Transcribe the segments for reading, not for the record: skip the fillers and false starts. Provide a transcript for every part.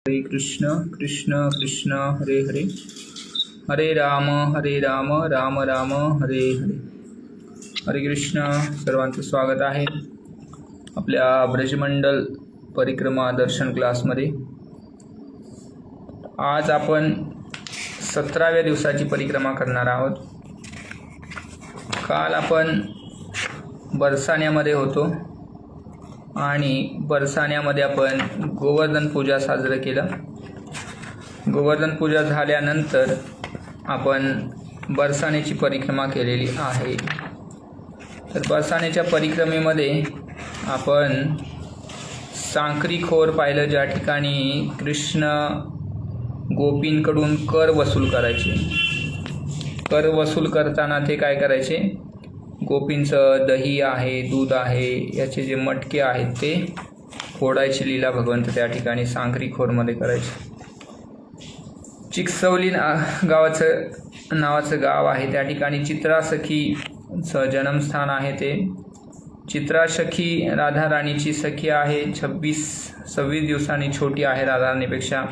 हरे कृष्ण कृष्ण कृष्ण हरे हरे, हरे राम राम राम हरे हरे. हरे कृष्ण. सर्वांचं स्वागत आहे आपल्या ब्रजमंडल परिक्रमा दर्शन क्लासमध्ये. आज आपण 17व्या दिवसाची परिक्रमा करणार आहोत. काल आपण बरसाण्यामध्ये होतो आणि बरसाण्यामध्ये आपण गोवर्धन पूजा साजरं केलं. गोवर्धन पूजा झाल्यानंतर आपण बरसाण्याची परिक्रमा केलेली आहे. तर बरसाण्याच्या परिक्रमेमध्ये आपण सांकरी खोर पाहिलं, ज्या ठिकाणी कृष्ण गोपींकडून कर वसूल करायचे. कर वसूल करताना ते काय करायचे, गोपींचं दही आहे, दूध आहे, याचे जे मटके आहेत ते फोडायची लीला भगवंत त्या ठिकाणी सांकरी खोरमध्ये करायचे. चिकसवली नावाचं गाव आहे, त्या ठिकाणी चित्रासखीचं जन्मस्थान आहे. ते चित्रासखी राधा राणीची सखी आहे. 26 दिवसांनी छोटी आहे राधा राणीपेक्षा.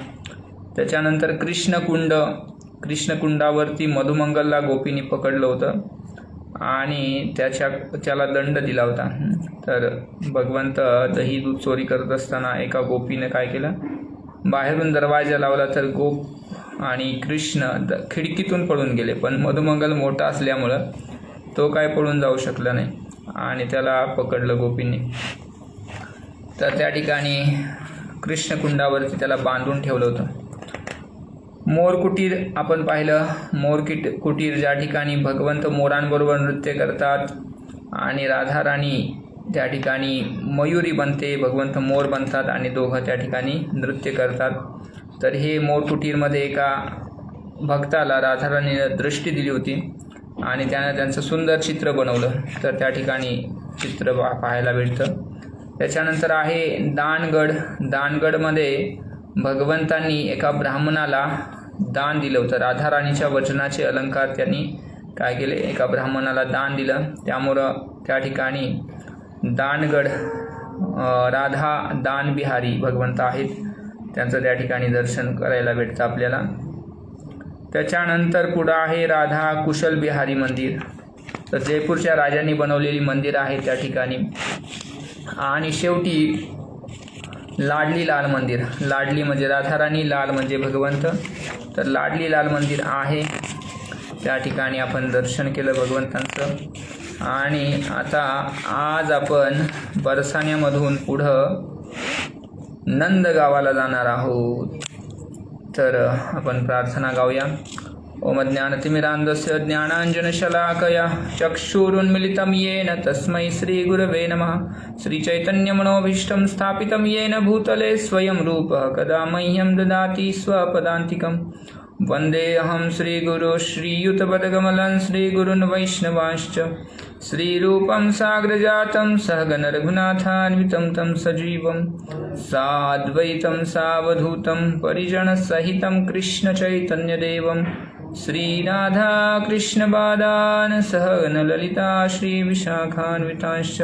त्याच्यानंतर कृष्णकुंडावरती मधुमंगलला गोपींनी पकडलं होतं आणि त्याला दंड दिला होता. तर भगवंत दही दूध चोरी करत असताना एका गोपीने काय केलं, बाहेरून दरवाजा लावला, तर गोप आणि कृष्ण खिडकीतून पळून गेले. पण मधुमंगल मोठा असल्यामुळं तो काय पळून जाऊ शकला नाही आणि त्याला पकडलं गोपींनी. तर त्या ठिकाणी कृष्णकुंडावरती त्याला बांधून ठेवलं होतं. मोरकुटीर आपण पाहिलं. कुटीर ज्या ठिकाणी भगवंत मोरांबरोबर नृत्य करतात आणि राधा राणी त्या ठिकाणी मयुरी बनते, भगवंत मोर बनतात आणि दोघं त्या ठिकाणी नृत्य करतात. तर हे मोरकुटीरमध्ये एका भक्ताला राधा राणीने दृष्टी दिली होती आणि त्यानं त्यांचं सुंदर चित्र बनवलं. तर त्या ठिकाणी चित्र पाहायला भेटतं. त्याच्यानंतर आहे दानगड. दानगडमध्ये भगवंतांनी एका ब्राह्मणाला दान दिलं होतं. राधा राणीच्या वचनाचे अलंकार त्यांनी काय केले, एका ब्राह्मणाला दान दिलं. त्यामुळं त्या ठिकाणी दानगड राधा दानबिहारी भगवंत आहेत, त्यांचं त्या ठिकाणी दर्शन करायला भेटतं आपल्याला. त्याच्यानंतर पुढं आहे राधा कुशलबिहारी मंदिर. तर जयपूरच्या राजांनी बनवलेली मंदिर आहे त्या ठिकाणी. आणि शेवटी लाडली लाल मंदिर. लाडली म्हणजे राधाराणी, लाल म्हणजे भगवंत. तर लाडली लाल मंदिर आहे, त्या ठिकाणी आपण दर्शन केलं भगवंतांचं. आणि आता आज आपण बरसाण्यामधून पुढं नंद गावाला जाणार आहोत. तर आपण प्रार्थना गाऊया. ओम ज्ञानतिमिरान्धस्य ज्ञानाञ्जनशलाकया चक्षुरुन्मिलितं येन तस्मै श्रीगुरवे नमः. श्रीचैतन्यमनोभीष्टं स्थापितं येन भूतले स्वयं रूपः कदा मह्यं ददाति स्वपदान्तिकं. वन्देऽहं श्रीगुरो श्रीयुतपदकमलं श्रीगुरुन् वैष्णवांश्च. श्रीरूपं साग्रजातं सहगण रघुनाथान्वितं तं सजीवं साद्वैतं सावधूतं परिजनसहितं कृष्णचैतन्यदेवं श्रीराधा कृष्णपादान् सहगण ललिता श्रीविशाखान्वितांश्च.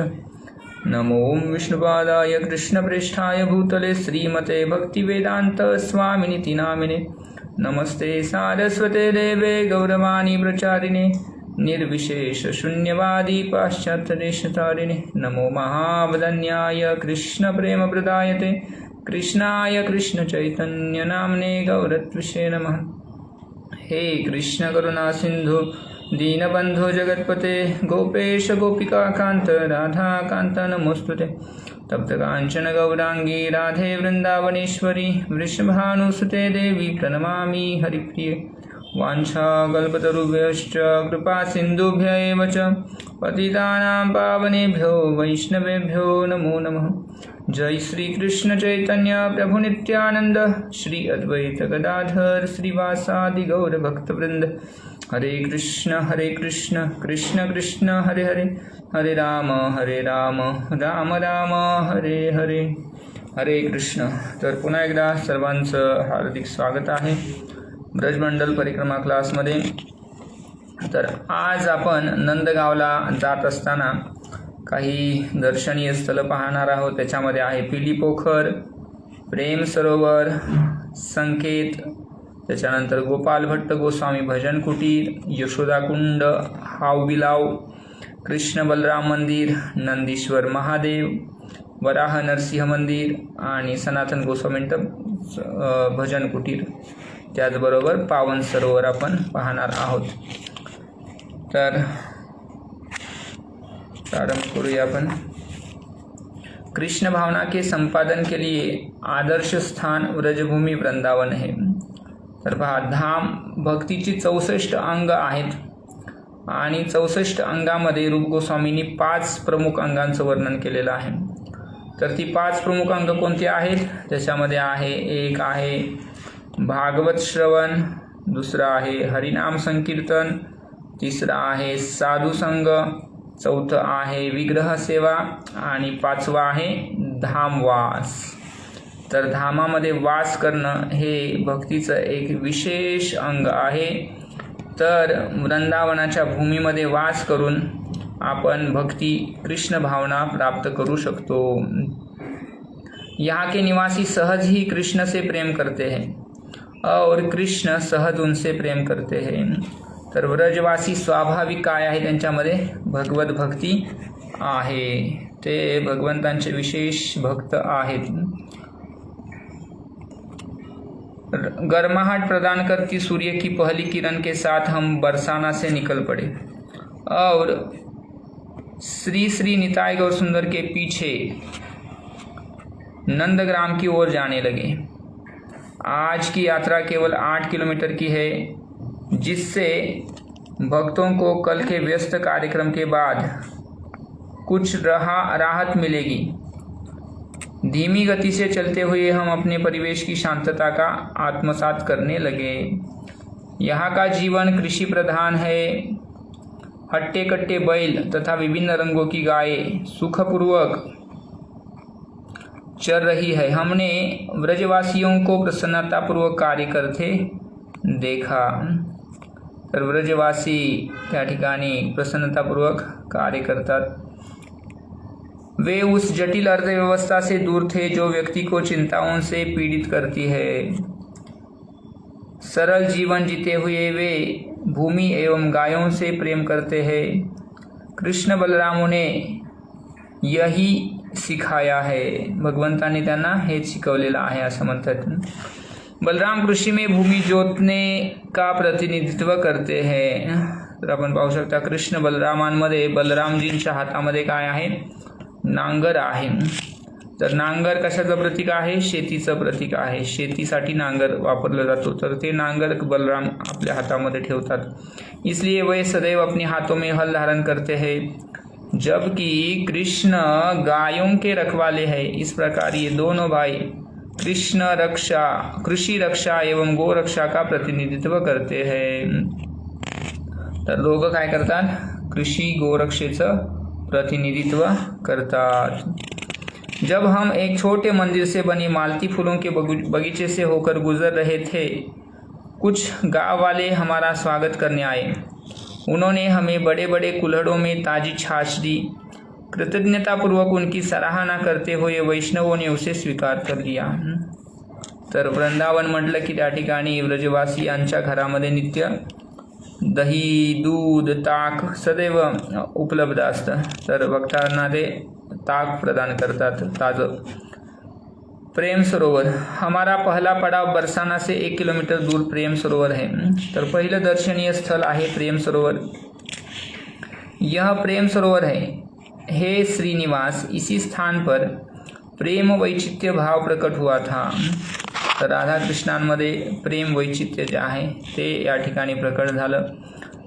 नमो विष्णुपादाय कृष्णप्रेष्ठाय भूतले श्रीमते भक्तिवेदान्त स्वामिनिति नामिने. नमस्ते सारस्वते देवे गौरवाणी प्रचारिणे निर्विशेष शून्यवादी पाश्चात्यदेशतारिणे. नमो महावदन्याय कृष्णप्रेमप्रदायते कृष्णाय कृष्णचैतन्य नाम्ने गौरत्विषे नमः. हे कृष्ण करुणा सिंधु दीनबंधो जगत्पते गोपेश गोपिकाकांत राधाकांत नमोस्तुते. तप्तकांचन गौरांगी राधे वृंदावनेश्वरी वृषभानुसुते देवी प्रणमामि हरिप्रिये. वाञ्छाकल्पतरुभ्यश्च कृपा सिन्धुभ्य एव च पतितानां पावनेभ्यो वैष्णवेभ्यो नमो नमः. जय श्री कृष्ण चैतन्य प्रभु नित्यानंद श्री अद्वैत गदाधर श्रीवासादि गौर भक्तवृंद. हरे कृष्ण कृष्ण कृष्ण हरे हरे, हरे राम राम राम हरे हरे. हरे कृष्ण. तर पुन्हा एकदा सर्वांचं हार्दिक स्वागत आहे ब्रजमंडल परिक्रमा क्लासमध्ये. तर आज आपण नंदगावला जात असताना काही दर्शनीय स्थळं पाहणार आहोत. त्याच्यामध्ये आहे पिली पोखर, प्रेम सरोवर, संकेत, त्याच्यानंतर गोपाल भट्ट गोस्वामी भजन कुटीर, यशोदाकुंड, हावबिलाव, कृष्ण बलराम मंदिर, नंदीश्वर महादेव, वराह नरसिंह मंदिर आणि सनातन गोस्वामींचं भजन कुटीर, त्याचबरोबर पावन सरोवर आपण पाहणार आहोत. तर प्रारंभ करूया आपण. कृष्ण भावना के संपादन के लिए आदर्श स्थान व्रजभूमी वृंदावन है. तर पहा, धाम भक्तीची 64 अंग आहेत आणि 64 अंगामध्ये रूप गोस्वामींनी 5 प्रमुख अंगांचं वर्णन केलेलं आहे. तर ती 5 प्रमुख अंग कोणती आहेत? त्याच्यामध्ये आहे, एक आहे भागवत श्रवण, दुसरा आहे हरिनाम संकीर्तन, तिसरा आहे साधू संग, चौथं आहे विग्रह सेवा आणि 5वं आहे धामवास. तर धामामध्ये वास करणं हे भक्तीचं एक विशेष अंग आहे. तर वृंदावनाच्या भूमीमध्ये वास करून आपण भक्ती कृष्ण भावना प्राप्त करू शकतो. यहाँ के निवासी सहज ही कृष्ण से प्रेम करते हैं और कृष्ण सहज उनसे प्रेम करते हैं. तर व्रजवासी स्वाभाविक काय आहे? त्यांच्यामध्ये भगवत भक्ती आहे. ते भगवंतांचे विशेष भक्त आहेत. गर्माहट प्रदान करती सूर्य की पहली किरण के साथ हम बरसाना से निकल पड़े और श्री श्री निताई गौर सुंदर के पीछे नंदग्राम की ओर जाने लगे. आज की यात्रा केवल 8 किलोमीटर की है, जिससे भक्तों को कल के व्यस्त कार्यक्रम के बाद कुछ राहत मिलेगी. धीमी गति से चलते हुए हम अपने परिवेश की शांतता का आत्मसात करने लगे. यहाँ का जीवन कृषि प्रधान है. हट्टे कट्टे बैल तथा विभिन्न रंगों की गायें सुखपूर्वक चल रही है. हमने व्रजवासियों को प्रसन्नतापूर्वक कार्य करते देखा. तर व्रजवासी त्या ठिकाणी प्रसन्नतापूर्वक कार्य करतात. वे उस जटिल अर्थव्यवस्था से दूर थे जो व्यक्ति को चिंताओं से पीड़ित करती है. सरल जीवन जीते हुए वे भूमि एवं गायों से प्रेम करते हैं. कृष्ण बलरामों ने यही सिखाया है. भगवंतांनी त्यांना हेच शिकवलेलं आहे असं म्हणतात. बलराम कृषि में भूमि जोतने का प्रतिनिधित्व करते हैं. तर आपण पाहू शकता कृष्ण बलरामांमध्ये बलरामजींच्या हातामध्ये काय आहे? नांगर आहे. तर नांगर कशाचं प्रतीक आहे? शेतीचं प्रतीक आहे. शेतीसाठी नांगर वापरला जातो. तर ते नांगर बलराम आपल्या हातामध्ये ठेवतात. इसलिए वे सदैव अपने हाथों में हल धारण करते हैं, जबकि कृष्ण गायों के रखवाले हैं. इस प्रकार ये दोनों भाई कृषि रक्षा एवं गो रक्षा का प्रतिनिधित्व करते हैं. तर दोघं काय करतात? कृषि गोरक्षेचं प्रतिनिधित्व करतात. जब हम एक छोटे मंदिर से बनी मालती फूलों के बगीचे से होकर गुजर रहे थे, कुछ गांव वाले हमारा स्वागत करने आए. उन्होंने हमें बड़े बड़े कुल्हड़ों में ताजी छाछ दी. कृतज्ञतापूर्वक उनकी सराहना करते हुए वैष्णवों ने उसे स्वीकार कर लिया. तर वृंदावन म्हटलं की त्या ठिकाणी व्रजवासी यांच्या घरामध्ये नित्य दही, दूध, ताक सदैव उपलब्ध असतं. तर भक्तांना ते ताक प्रदान करतात ताजं. प्रेम सरोवर. हमारा पहला पड़ाव बरसाना से 1 किलोमीटर दूर प्रेम सरोवर है. तर पहिलं दर्शनीय स्थल आहे प्रेम सरोवर. यह प्रेम सरोवर है. हे श्रीनिवास, इसी स्थान पर प्रेम वैचित्य भाव प्रकट हुआ था. तर राधा कृष्णांमध्ये प्रेम वैचित्य जे आहे ते या ठिकाणी प्रकट झालं.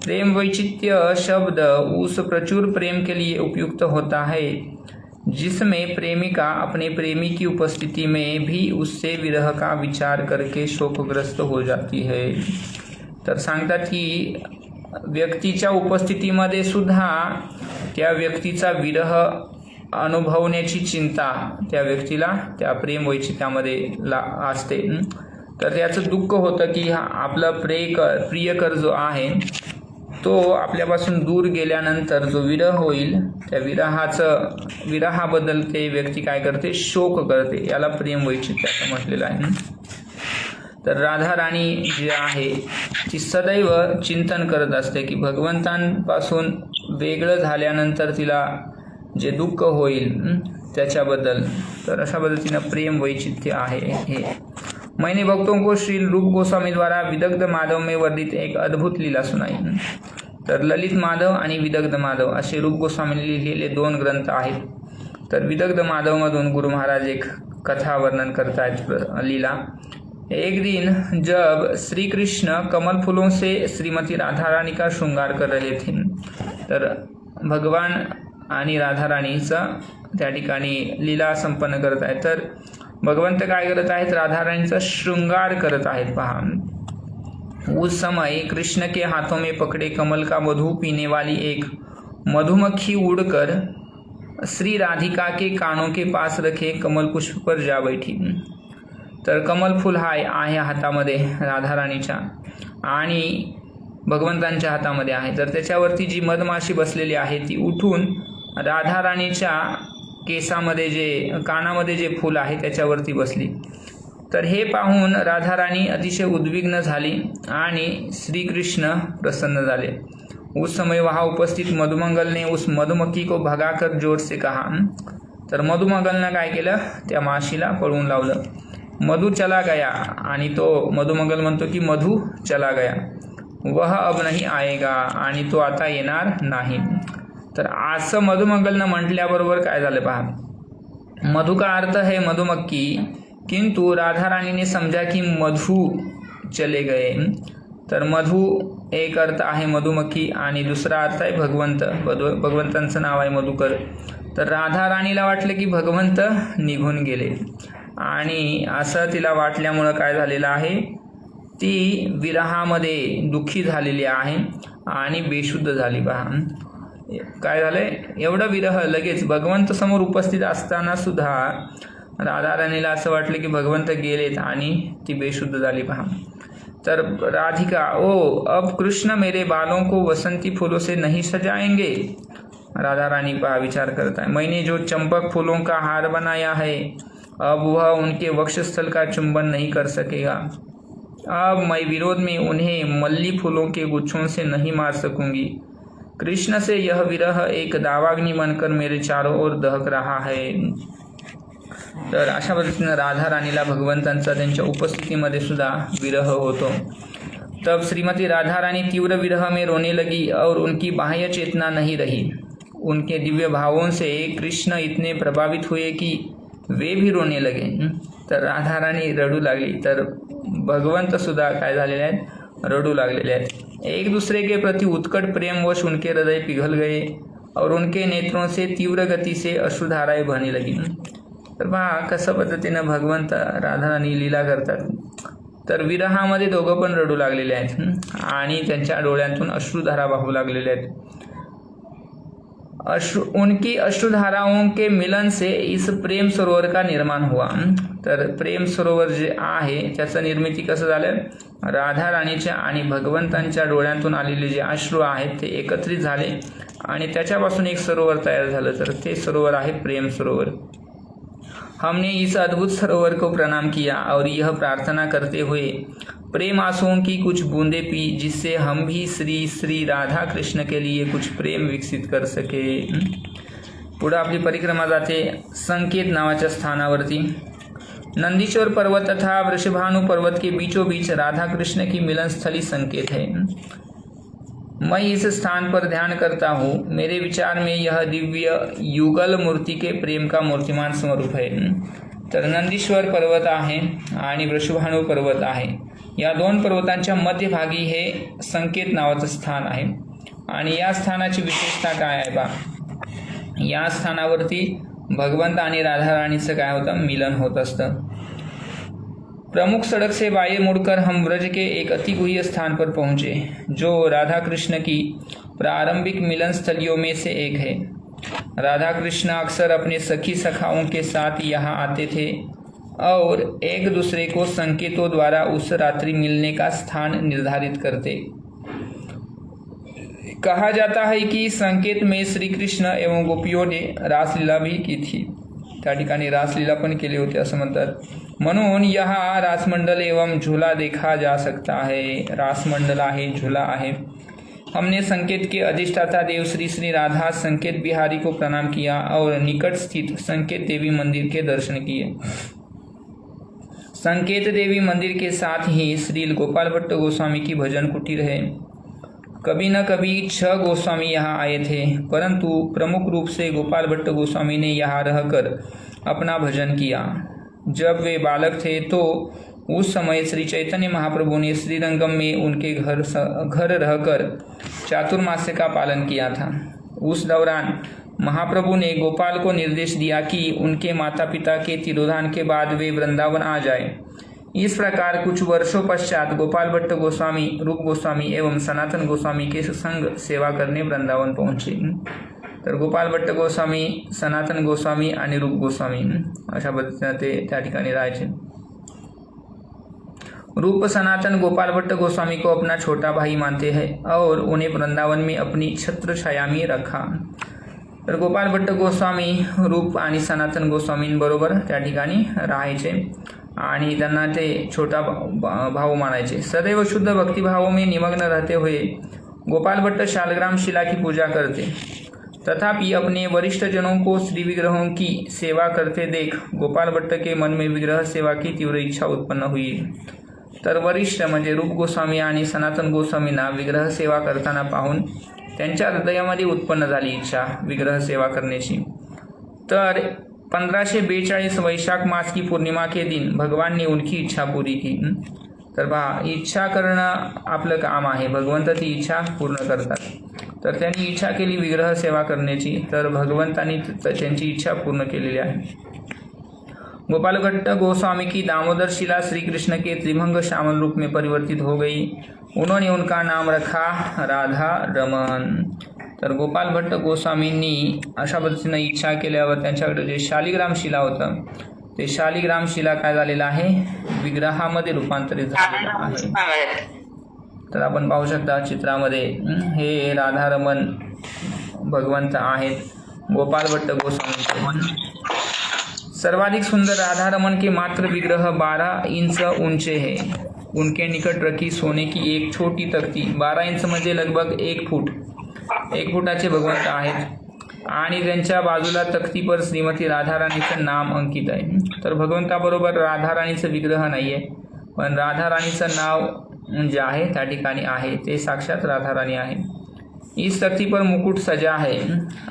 प्रेम वैचित्य शब्द उस प्रचुर प्रेम के लिए उपयुक्त होता है जिसमें प्रेमिका अपने प्रेमी की उपस्थिति में भी उससे विरह का विचार करके शोकग्रस्त हो जाती है. तर सांगतात की व्यक्तीच्या उपस्थितीमध्ये सुद्धा त्या व्यक्तीचा विरह अनुभवण्याची चिंता त्या व्यक्तीला त्या प्रेम वैचित्यामध्ये असते. तर त्याचं दुःख होतं की हा आपला प्रियकर जो आहे तो आपल्यापासून दूर गेल्यानंतर जो विरह होईल त्या विरहाबद्दल ते व्यक्ती काय करते? शोक करते. याला प्रेम वैचित्य असं म्हटलेलं आहे. तर राधा राणी जी आहे ती सदैव चिंतन करत असते की भगवंतांपासून वेगळं झाल्यानंतर तिला जे दुःख होईल त्याच्याबद्दल. तर अशा पद्धतीनं प्रेम वैचित्य आहे हे. मैंने भक्तों को श्री रूप गोस्वामी द्वारा विदग्ध माधव में वर्णित एक अद्भुत लीला सुनाई. तर ललित माधव आणि विदग्ध माधव असे रूप गोस्वामींनी लिहिलेले 2 ग्रंथ आहेत. तर विदग्ध माधवमधून गुरु महाराज एक कथा वर्णन करतायत लीला. एक दिन जब श्री कृष्ण कमल फूलों से श्रीमती राधा रानी का श्रृंगार कर रहे थे. तर भगवान आणि राधा राणीचा त्या ठिकाणी लीला संपन्न करत आहेत. तर भगवंत काय करत आहेत, राधा राणीचा श्रृंगार करत आहेत. पहा, उस समय कृष्ण के हाथों में पकड़े कमल का मधु पीने वाली एक मधुमक्खी उड़कर श्री राधिका के कानों के पास रखे कमल पुष्प पर जा बैठी. तर कमल फूल आहे हातामध्ये राधा राणीच्या आणि भगवंतांच्या हातामध्ये आहे. तर त्याच्यावरती जी मधमाशी बसलेली आहे ती उठून राधा राणीच्या केसामध्ये कानामध्ये जे फूल आहे त्याच्यावरती बसली. तर हे पाहून राधा राणी अतिशय उद्विग्न झाली आणि श्रीकृष्ण प्रसन्न झाले. उस समय वहाँ उपस्थित मधुमंगल ने उस मधुमक्खी को भगाकर जोर से कहा. तर मधुमंगलनं काय केलं, त्या माशीला पळवून लावलं. मधु चला गया आणि तो मधुमंगल म्हणतो की मधु चला गया, वह अब नहीं आएगा आणि तो आता येणार नाही. तर असं मधुमंगलनं म्हटल्याबरोबर काय झालं पहा, मधु का अर्थ है मधुमक्खी, किंतु राधा रानी ने समझा की मधु चले गए. तर मधु एक अर्थ आहे मधुमक्खी आणि दुसरा अर्थ आहे भगवंत. भगवंतांचं नाव आहे मधुकर. तर राधा राणीला वाटलं की भगवंत निघून गेले आणि असं तिला वाटल्यामुळं काय झालेलं आहे, ती विरहामध्ये दुःखी झालेली आहे आणि बेशुद्ध झाली. पहा काय झालंय, एवढं विरह लगेच भगवंत समोर उपस्थित असताना सुद्धा राधा राणीला असं वाटलं की भगवंत गेलेत आणि ती बेशुद्ध झाली. पहा, तर राधिका, ओ अब कृष्ण मेरे बालों को वसंती फूलों से नहीं सजाएंगे. राधा रानी पहा विचार करता है, मैंने जो चंपक फूलों का हार बनाया है अब वह उनके वक्षस्थल का चुंबन नहीं कर सकेगा. अब मैं विरोध में उन्हें मल्ली फूलों के गुच्छों से नहीं मार सकूंगी. कृष्ण से यह विरह एक दावाग्नि बनकर मेरे चारों ओर दहक रहा है. तर अशा पद्धतीने राधा राणीला भगवंतांचा त्यांच्या उपस्थितीमध्ये सुद्धा विरह होतो. तब श्रीमती राधा रानी तीव्र विरह में रोने लगी और उनकी बाह्य चेतना नहीं रही. उनके दिव्य भावों से कृष्ण इतने प्रभावित हुए कि वे भी रोने लगे. तर राधा राणी रडू लागली. तर भगवंत सुद्धा काय झालेले आहेत, रडू लागलेले आहेत. एक दूसरे के प्रति उत्कट प्रेमवश उनके हृदय पिघल गए और उनके नेत्रों से तीव्र गति से अश्रुधाराएं बहने लगी. तर पहा कसं पद्धतीनं भगवंत राधा राणी लीला करतात. तर विरहामध्ये दोघं पण रडू लागलेले आहेत आणि त्यांच्या डोळ्यांतून अश्रुधारा वाहू लागलेल्या आहेत. उनकी अश्रुधाराओं के मिलन से इस प्रेम सरोवर का निर्माण हुआ. तर प्रेम सरोवर जे आहे त्याचं निर्मिती कसं झालं, राधा राणीच्या आणि भगवंतांच्या डोळ्यांतून आलेले जे अश्रू आहेत ते एकत्रित झाले आणि त्याच्यापासून एक सरोवर तयार झालं. तर ते सरोवर आहे प्रेम सरोवर. हमने इस अद्भुत सरोवर को प्रणाम किया और यह प्रार्थना करते हुए प्रेम आंसुओं की कुछ बूंदें पी, जिससे हम भी श्री श्री राधा कृष्ण के लिए कुछ प्रेम विकसित कर सके. पुढे आपली परिक्रमा जाते संकेत नावाच्या स्थानावरती. नंदीश्वर पर्वत तथा वृषभानु पर्वत के बीचों बीच राधा कृष्ण की मिलन स्थली संकेत है. मैं इस स्थान पर ध्यान करता हूँ. मेरे विचार में यह दिव्य युगल मूर्ति के प्रेम का मूर्तिमान स्वरूप है. तर नंदीश्वर पर्वत आहे आणि वृषभानु पर्वत आहे. या 2 पर्वतांच्या मध्यभागी हे संकेत नावाचं स्थान आहे आणि या स्थानाची विशेषता काय आहे बा, या स्थानावरती भगवंत आणि राधा राणीचं काय होतं, मिलन होत असतं. प्रमुख सड़क से बाएं मुड़कर हम ब्रज के एक अति गुह्य स्थान पर पहुंचे, जो राधा कृष्ण की प्रारंभिक मिलन स्थलियों में से एक है. राधा कृष्ण अक्सर अपने सखी सखाओं के साथ यहाँ आते थे और एक दूसरे को संकेतों द्वारा उस रात्रि मिलने का स्थान निर्धारित करते. कहा जाता है कि संकेत में श्री कृष्ण एवं गोपियों ने रासलीला भी की थी. त्या ठिकाणी रासलीला पण केली होती असं म्हणतात. म्हणून यहाँ रासमंडल एवं झूला देखा जा सकता है. रासमंडल आहे, झूला आहे. हमने संकेत के अधिष्ठाता देव श्री श्री राधा संकेत बिहारी को प्रणाम किया और निकट स्थित संकेत देवी मंदिर के दर्शन किए. संकेत देवी मंदिर के साथ ही श्री गोपाल भट्ट गोस्वामी की भजन कुटीर है. कभी न कभी 6 गोस्वामी यहाँ आए थे, परंतु प्रमुख रूप से गोपाल भट्ट गोस्वामी ने यहाँ रहकर अपना भजन किया. जब वे बालक थे तो उस समय श्री चैतन्य महाप्रभु ने श्रीरंगम में उनके घर रहकर चातुर्मास्य का पालन किया था. उस दौरान महाप्रभु ने गोपाल को निर्देश दिया कि उनके माता पिता के तिरोधान के बाद वे वृंदावन आ जाए. इस प्रकार कुछ वर्षों पश्चात गोपाल भट्ट गोस्वामी, रूप गोस्वामी एवं सनातन गोस्वामी के संग सेवा करने वृंदावन पहुंचे. तर गोपाल भट्ट गोस्वामी, सनातन गोस्वामी आणि रूप गोस्वामी अशा पद्धतीने ते त्या ठिकाणी राहायचे. रूप सनातन गोपाल भट्ट गोस्वामी को अपना छोटा भाई मानते हैं और उन्हें वृंदावन में अपनी छत्र छाया में रखा. तर गोपाल भट्ट गोस्वामी रूप आणि सनातन गोस्वामींबरोबर त्या ठिकाणी राहायचे आणि त्यांना ते छोटा भाऊ मानायचे. सदैव शुद्ध भक्तिभावों में निमग्न रहते हुए गोपाल भट्ट शालग्राम शिला की पूजा करते. तथापि अपने वरिष्ठ जनों को श्री विग्रहों की सेवा करते देख गोपाल भट्ट के मन में विग्रह सेवा की तीव्र इच्छा उत्पन्न हुई. तर वरिष्ठ म्हणजे रूप गोस्वामी आणि सनातन गोस्वामींना विग्रह सेवा करताना पाहून त्यांच्या हृदयामध्ये उत्पन्न झाली इच्छा विग्रह सेवा करण्याची. तर 1542 वैशाख मास की पूर्णिमा के दिन भगवान ने उनकी इच्छा पूरी की. तर पहा, इच्छा करणं आपलं काम आहे, भगवंत ती इच्छा पूर्ण करतात. तर त्यांनी इच्छा केली विग्रह सेवा करण्याची, तर भगवंतांनी त्यांची इच्छा पूर्ण केलेली आहे. गोपाल भट्ट गोस्वामी की दामोदर शिला श्री कृष्ण के त्रिभंग श्यामल रूप में परिवर्तित हो गई. उन्होंने उनका नाम रखा राधा रमन. तर गोपाल भट्ट गोस्वामींनी अशा पद्धतीने इच्छा केल्यावर त्यांच्याकडे जे शालिग्राम शिला होतं ते शालिग्राम शिला काय झालेलं आहे, विग्रहामध्ये रूपांतरित झालेलं आहे. तर आपण पाहू शकता चित्रामध्ये हे राधारमण भगवंत आहेत गोपाल भट्ट गोस्वामी. सर्वाधिक सुंदर राधारमण के मात्र विग्रह 12 इंच ऊंचे है. उनके निकट रखी सोने की एक छोटी तख्ती 12 इंच म्हणजे लगभग 1 फूट, 1 फुटाचे भगवंत आहेत आणि त्यांच्या बाजूला तख्तीवर श्रीमती राधाराणीचं नाम अंकित आहे. तर भगवंताबरोबर राधाराणीचं विग्रह नाही आहे, पण राधाराणीचं नाव जे आहे त्या ठिकाणी आहे, ते साक्षात राधाराणी आहे. इस तख्ती पर मुकुट सजा है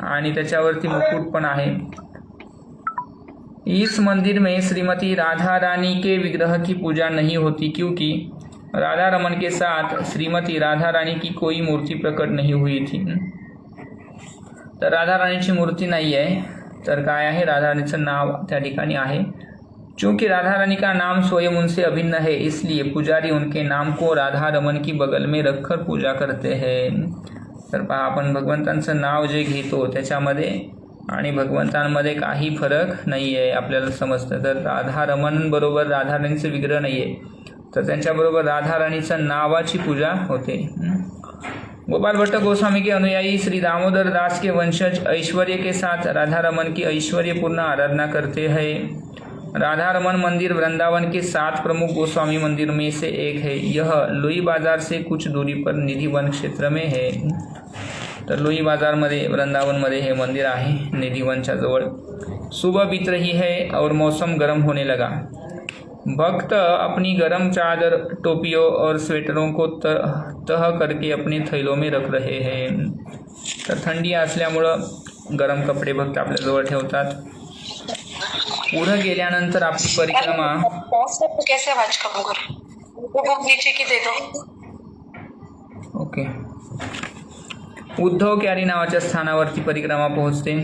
आणि त्याच्यावरती मुकुट पण आहे. इस मंदिर में श्रीमती राधा रानी के विग्रह की पूजा नहीं होती क्योंकि राधा रमन के साथ श्रीमती राधा रानी की कोई मूर्ति प्रकट नहीं हुई थी. तर राधा रानीची मूर्ती नाही आहे, तर काय आहे, राधा रानीचं नाव त्या ठिकाणी आहे. चूँकि राधा रानी का नाम स्वयं उनसे अभिन्न है, इसलिए पुजारी उनके नाम को राधा रमन की बगल में रखकर पूजा करते हैं. तर पहा, आपण भगवंतांचं नाव जे घेतो त्याच्यामध्ये आणि भगवंतांमध्ये काही फरक नाही आहे आपल्याला समजतं. तर राधा रमन बरोबर राधा राणीचं विग्रह नाही आहे, तर त्यांच्याबरोबर राधा राणीचं नावाची पूजा होते. गोपाल भट्ट गोस्वामी के अनुयायी श्री दामोदर दास के वंशज ऐश्वर्य के साथ राधा रमन की ऐश्वर्यपूर्ण आराधना करते हैं. राधा रमन मंदिर वृंदावन के 7 प्रमुख गोस्वामी मंदिर में से एक है. यह लोई बाजार से कुछ दूरी पर निधिवन क्षेत्र में है. तर लोई बाजारमध्ये वृंदावनमध्ये हे मंदिर आहे, निधिवनच्या जवळ. सुबह बीत रही है और मौसम गर्म होने लगा. भक्त अपनी गर्म चादर, टोपियों और स्वेटरों को तह करके अपने थैलों में रख रहे हैं. तर थंडी असल्यामुळं गरम कपडे भक्त आपल्याजवळ ठेवतात. पुढे गेल्यानंतर आपली परिक्रमा कैसे आवाज कम करो, वो नीचे की दे दो. ओके. उद्धव क्यारी नावाच्या स्थानावरती परिक्रमा पोहोचते.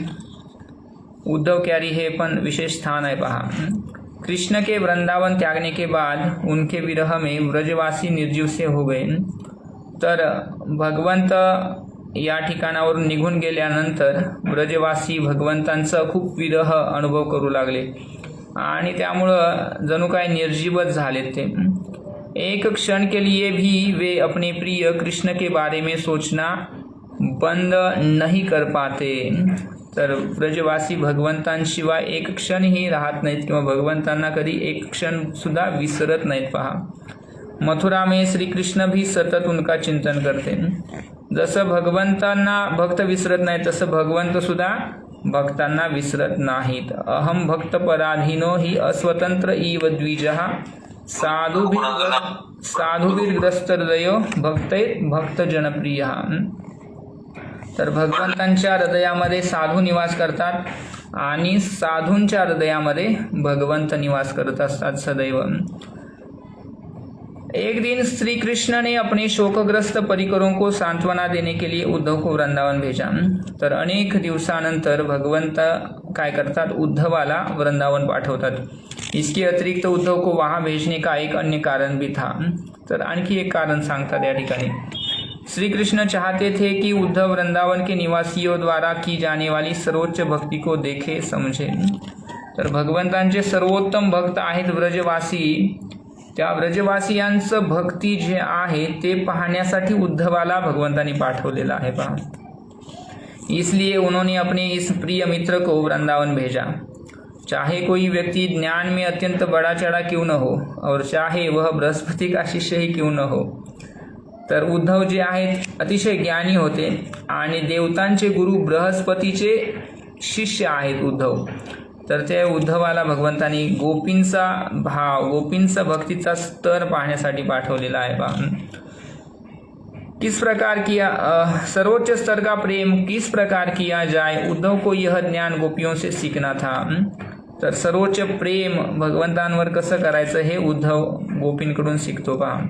उद्धव क्यारी हे पण विशेष स्थान आहे पहा. कृष्ण के वृंदावन त्यागने के बाद उनके विरह में व्रजवासी निर्जीव से हो गए. तर भगवंत या ठिकाणावरून निघून गेल्यानंतर ब्रजवासी भगवंतांचा खूप विरह अनुभव करू लागले आणि त्यामुळं जणू काय निर्जीवच झालेत ते. एक क्षण के लिए भी वे अपने प्रिय कृष्ण के बारे में सोचना बंद नहीं कर पाते. तर ब्रजवासी भगवंतांशिवाय एक क्षणही राहत नाहीत किंवा भगवंतांना कधी एक क्षण सुद्धा विसरत नाहीत. पहा, मथुरा में श्री कृष्ण भी सतत उनका चिंतन करते. जसं भगवंतांना भक्त विसरत नाही तसं भगवंत सुद्धा भक्तांना विसरत नाहीत. अहम भक्त पराधीनो ही अस्वतंत्र इव द्विजः साधुभिर्ग्रस्त हृदयो भक्त जनप्रिय. तर भगवंतांच्या हृदयामध्ये साधू निवास करतात आणि साधूंच्या हृदयामध्ये भगवंत निवास करत असतात सदैव. एक दिन श्री कृष्ण ने अपने शोकग्रस्त परिकरों को सांत्वना देने के लिए उद्धव को वृंदावन भेजा. तर अनेक दिवसानंतर भगवंत काय करतात, उद्धवाला वृंदावन पाठवतात. इसके अतिरिक्त उद्धव को वहां भेजने का एक अन्य कारण भी था. तर आणखी एक कारण सांगतात या ठिकाणी. श्री कृष्ण चाहते थे कि उद्धव वृंदावन के निवासियों द्वारा की जाने वाली सर्वोच्च भक्ति को देखे समझे. तर भगवंतांचे सर्वोत्तम भक्त आहेत व्रजवासी. त्या व्रजवासियांचं भक्ती जे आहे ते पाहण्यासाठी उद्धवाला भगवंतांनी पाठवलेलं आहे. पहा, इसलिए उन्होंने अपने इस प्रिय मित्र को वृंदावन भेजा. चाहे कोई व्यक्ति ज्ञान में अत्यंत बड़ा चढ़ा क्यों न हो और चाहे वह बृहस्पति का शिष्य ही क्यों न हो. तर उद्धव जे आहेत अतिशय ज्ञानी होते आणि देवतांचे गुरु बृहस्पतीचे शिष्य आहेत उद्धव. तर त्या उद्धवाला भगवंतांनी गोपींचा भाव, गोपींचा भक्तीचा स्तर पाहण्यासाठी पाठवलेला आहे. पहा, किस प्रकार किया सर्वोच्च स्तर का प्रेम किस प्रकार किया जाए, उद्धव को यह ज्ञान गोपियों से सीखना था. तर सर्वोच्च प्रेम भगवंतांवर कसं करायचं हे उद्धव गोपींकडून शिकतो. पहा,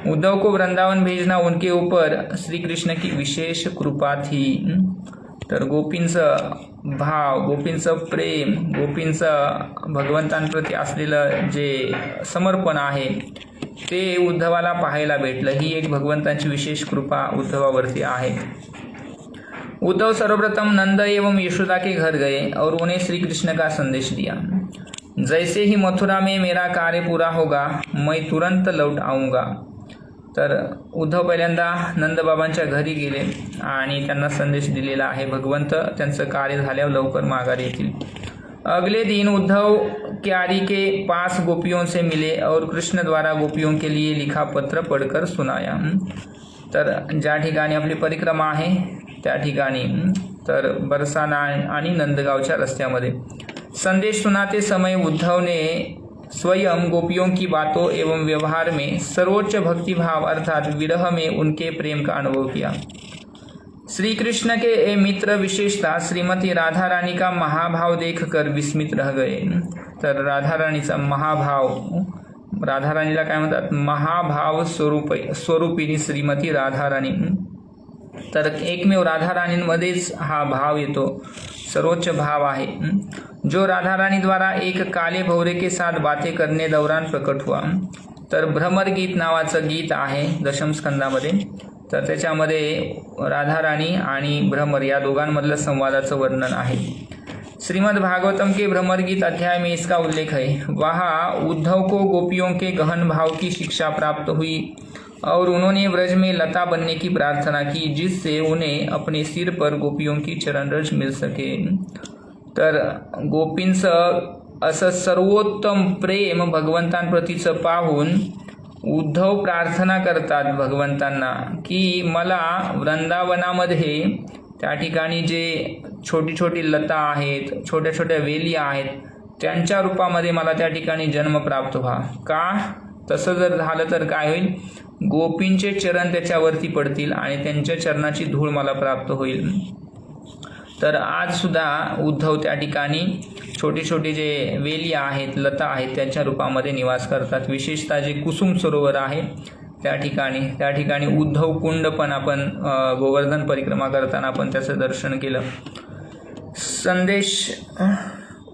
उद्धव को वृंदावन भेजना उनके ऊपर श्री कृष्ण की विशेष कृपा थी. तर गोपींचं भाव, गोपींचं प्रेम, गोपींचं भगवंतांप्रती असलेलं जे समर्पण आहे ते उद्धवाला पाहायला भेटलं. ही एक भगवंतांची विशेष कृपा उद्धवावरती आहे. उद्धव सर्वप्रथम नंद एवं यशोदा के घर गए और उन्हें श्री कृष्ण का संदेश दिया. जैसे ही मथुरा में मेरा कार्य पूरा होगा मैं तुरंत लौट आऊंगा. तर उद्धव पहिल्यांदा नंदबाबांच्या घरी गेले आणि त्यांना संदेश दिलेला आहे. भगवंत त्यांचं कार्य झाल्यावर लवकर माघारी येतील. अगले दिन उद्धव क्यारी के पास गोपियों से मिले और कृष्ण द्वारा गोपियों के लिए लिखा पत्र पढ़कर सुनाया. तर ज्या ठिकाणी आपली परिक्रमा आहे त्या ठिकाणी तर बरसाना आणि नंदगावच्या रस्त्यामध्ये संदेश सुनाते समय उद्धव ने स्वयं गोपियों की बातों एवं व्यवहार में सर्वोच्च भक्ति भाव अर्थात विरह में उनके प्रेम का अनुभव किया. श्री कृष्ण के मित्र विशेषतः श्रीमती राधा रानी का महाभाव देखकर विस्मित रह गए. तर राधा रानीचा महाभाव, राधा रानीला काय म्हणतात, महाभाव स्वरूपिणी श्रीमती राधा रानी. तर एकमेव राधा रानींमध्येच हा भाव येतो, सर्वोच्च भाव आहे, जो राधा रानी द्वारा एक काले भवरे के साथ बातें करने दौरान प्रकट हुआ. तर भ्रमर गीत नावाचं गीत आहे दशम स्कंदामध्ये. तर त्याच्यामध्ये राधा रानी आणि भ्रमर या दोघांमधलं संवादाचं वर्णन आहे. श्रीमद् भागवतम के भ्रमर गीत अध्याय में इसका उल्लेख है. वहाँ उद्धव को गोपियों के गहन भाव की शिक्षा प्राप्त हुई और उन्होंने व्रज में लता बनने की प्रार्थना की जिससे उन्हें अपने सिर पर गोपियों की चरण रज मिल सके. तर गोपींचं असं सर्वोत्तम प्रेम भगवंतांप्रतीचं पाहून उद्धव प्रार्थना करतात भगवंतांना की मला वृंदावनामध्ये त्या ठिकाणी जे छोटी छोटी लता आहेत, छोट्या छोट्या वेली आहेत, त्यांच्या रूपामध्ये मला त्या ठिकाणी जन्म प्राप्त व्हा. का? तसं जर झालं तर काय होईल, गोपींचे चरण त्याच्यावरती पडतील आणि त्यांच्या चरणाची धूळ मला प्राप्त होईल. तर आज सुद्धा उद्धव त्या ठिकाणी छोटे छोटे जे वेली आहेत, लता आहेत, त्यांच्या रूपामध्ये निवास करतात. विशेषतः जे कुसुम सरोवर आहे त्या ठिकाणी उद्धव कुंड पण आपण गोवर्धन परिक्रमा करताना आपण त्याचं दर्शन केलं. संदेश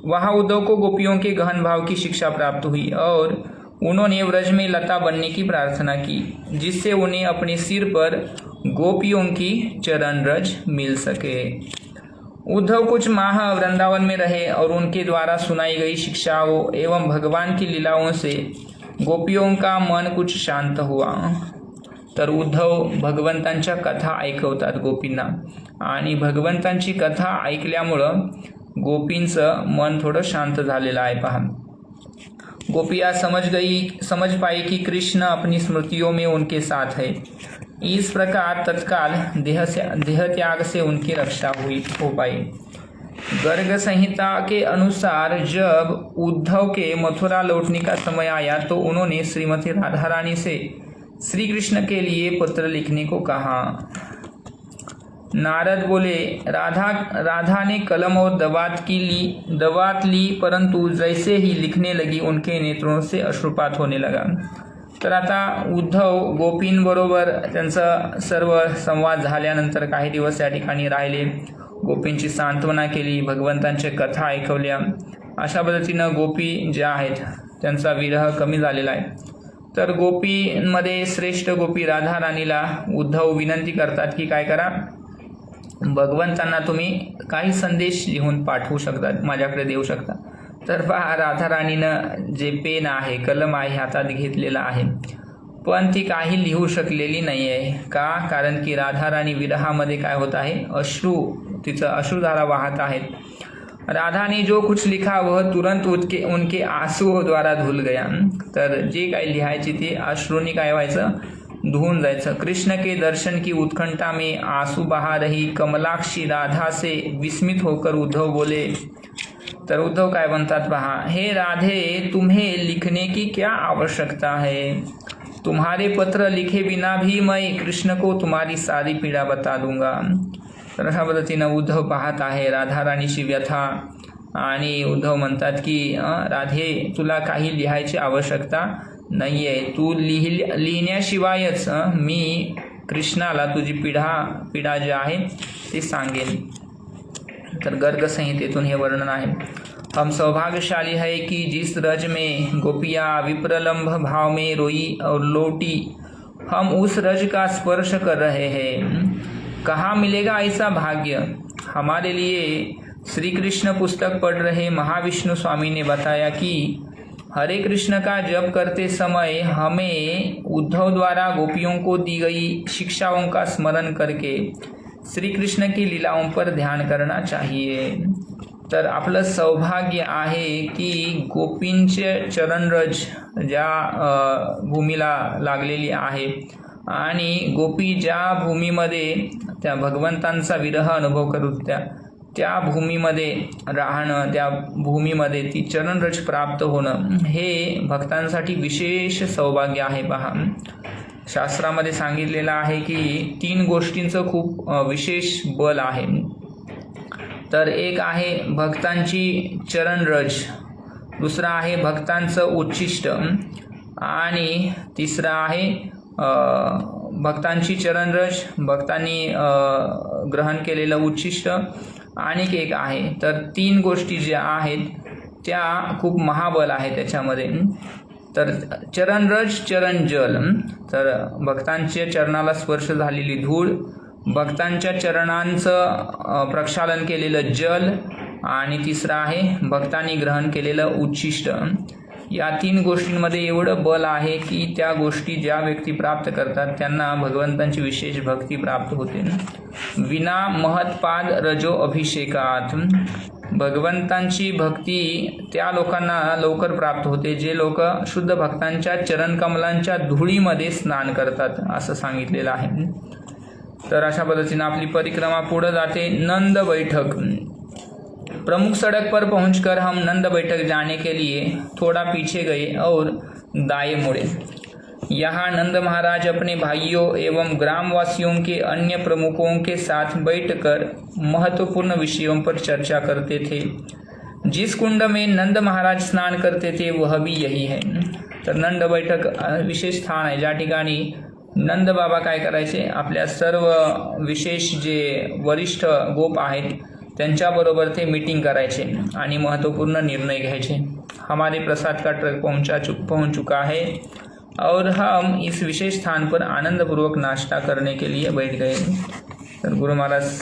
वहाँ उद्धव को गोपियों के गहन भाव की शिक्षा प्राप्त हुई और उन्होंने व्रज में लता बनने की प्रार्थना की जिससे उन्हें अपने सिर पर गोपियों की चरण रज मिल सके. उद्धव कुछ माह वृंदावन में रहे और उनके द्वारा सुनाई गई शिक्षाओं एवं भगवान की लीलाओं से गोपियों का मन कुछ शांत हुआ. तर उद्धव भगवंतांच्या कथा ऐकवतात गोपींना आणि भगवंतांची कथा ऐकल्यामुळं गोपींचं मन थोडं शांत झालेलं आहे पहा। गोपियाँ समझ पाई कि कृष्ण अपनी स्मृतियों में उनके साथ है। इस प्रकार तत्काल देह त्याग से उनकी रक्षा हो पाई। गर्ग संहिता के अनुसार जब उद्धव के मथुरा लौटने का समय आया तो उन्होंने श्रीमती राधा रानी से श्री कृष्ण के लिए पत्र लिखने को कहा। नारद बोले, राधा ने कलम और दवात ली, परंतु जैसे ही लिखने लगी उनके नेत्रों से अश्रुपात होने लगा। तर आता उद्धव गोपींबरोबर त्यांचा सर्व संवाद झाल्यानंतर काही दिवस या ठिकाणी राहिले, गोपींची सांत्वना केली, भगवंतांच्या कथा ऐकवल्या। अशा पद्धतीनं गोपी ज्या आहेत त्यांचा विरह कमी झालेला आहे। तर गोपींमध्ये श्रेष्ठ गोपी राधा राणीला उद्धव विनंती करतात की काय करा, भगवंतांना तुम्ही काही संदेश लिहून पाठवू शकतात, माझ्याकडे देऊ शकता। तर पहा, राधा राणीनं जे पेन आहे, कलम आहे हातात घेतलेला आहे, पण ती काही लिहू शकलेली नाही आहे। का? कारण की राधा राणी विरहामध्ये काय होत आहे, तिचं अश्रुधारा वाहत आहेत। राधा ने जो कुछ लिखा वह तुरंत उनके आंसुओं द्वारा धुल गया। तर जे काही लिहायची ते अश्रूंनी काय व्हायचं, धुवून जायचं। कृष्ण के दर्शन की उत्कंठा में आंसू बहा रही कमलाक्षी राधा से विस्मित होकर उद्धव बोले। तर उद्धव काय म्हणतात पहा, हे राधे, तुम्हें लिखने की क्या आवश्यकता है? तुम्हारे पत्र लिखे बिना भी मैं कृष्ण को तुम्हारी सारी पीड़ा बता दूंगा। तर अशा पद्धतीनं उद्धव पाहत आहे राधा राणीची व्यथा आणि उद्धव म्हणतात की राधे, तुला काही लिहायची आवश्यकता नाही आहे, तू लिहिण्याशिवायच मी कृष्णाला तुझी पीडा जी आहे ते सांगेन। तर गर्ग संहितेतून हे वर्णन आहे। हम सौभाग्यशाली है कि जिस रज में गोपियाँ विप्रलंभ भाव में रोई और लौटी, हम उस रज का स्पर्श कर रहे हैं। कहाँ मिलेगा ऐसा भाग्य? हमारे लिए श्री कृष्ण पुस्तक पढ़ रहे महाविष्णु स्वामी ने बताया कि हरे कृष्ण का जप करते समय हमें उद्धव द्वारा गोपियों को दी गई शिक्षाओं का स्मरण करके श्री कृष्ण की लीलाओं पर ध्यान करना चाहिए। तर आपलं सौभाग्य आहे की गोपींचे चरणरज ज्या भूमीला लागलेली आहे आणि गोपी ज्या भूमीमध्ये त्या भगवंतांचा विरह अनुभव करत त्या भूमीमध्ये राहणं, त्या भूमीमध्ये ती चरणरज प्राप्त होणं हे भक्तांसाठी विशेष सौभाग्य आहे पहा। शास्त्रामध्ये सांगितलेलं आहे की 3 गोष्टींचं खूप विशेष बल आहे। तर एक आहे भक्तांची चरणरज, दुसरा आहे भक्तांचं उच्छिष्ट आणि तिसरा आहे भक्तांची चरणरज, भक्तांनी ग्रहण केलेलं उच्छिष्ट आणि एक आहे। तर 3 गोष्टी ज्या आहेत त्या खूप महाबल आहे त्याच्यामध्ये। तर चरणरज, चरणजल, तर भक्तांच्या चरणाला स्पर्श झालेली धूळ, भक्तांच्या चरणांचं प्रक्षालन केलेलं जल आणि तिसरं आहे भक्तांनी ग्रहण केलेलं उच्छिष्ट। या 3 गोष्टींमध्ये एवढं बल आहे की त्या गोष्टी ज्या व्यक्ती प्राप्त करतात त्यांना भगवंतांची विशेष भक्ती प्राप्त होते। विना महत्पाद रजो अभिषेकात, भगवंतांची भक्ती त्या लोकांना लवकर प्राप्त होते जे लोक शुद्ध भक्तांच्या चरणकमलांच्या धुळीमध्ये स्नान करतात असं सांगितलेलं आहे। तर अशा पद्धतीने आपली परिक्रमा पुढे जाते। नंद बैठक। प्रमुख सड़क पर पहुंचकर हम नंद बैठक जाने के लिए थोड़ा पीछे गए और दाएं मुड़े। यहाँ नंद महाराज अपने भाइयों एवं ग्रामवासियों के अन्य प्रमुखों के साथ बैठकर महत्वपूर्ण विषयों पर चर्चा करते थे। जिस कुंड में नंद महाराज स्नान करते थे वह भी यही है। तर नंद बैठक विशेष स्थान आहे ज्या ठिकाणी नंद बाबा काय करायचे, आपल्या सर्व विशेष जे वरिष्ठ गोप आहेत त्यांच्याबरोबर ते मीटिंग करायचे आणि महत्त्वपूर्ण निर्णय घ्यायचे। हमारे प्रसाद का ट्रक पहुंच चुका है और हम इस विशेष स्थान पर आनंदपूर्वक नाश्ता करने के लिए बैठ गए। तर गुरु महाराज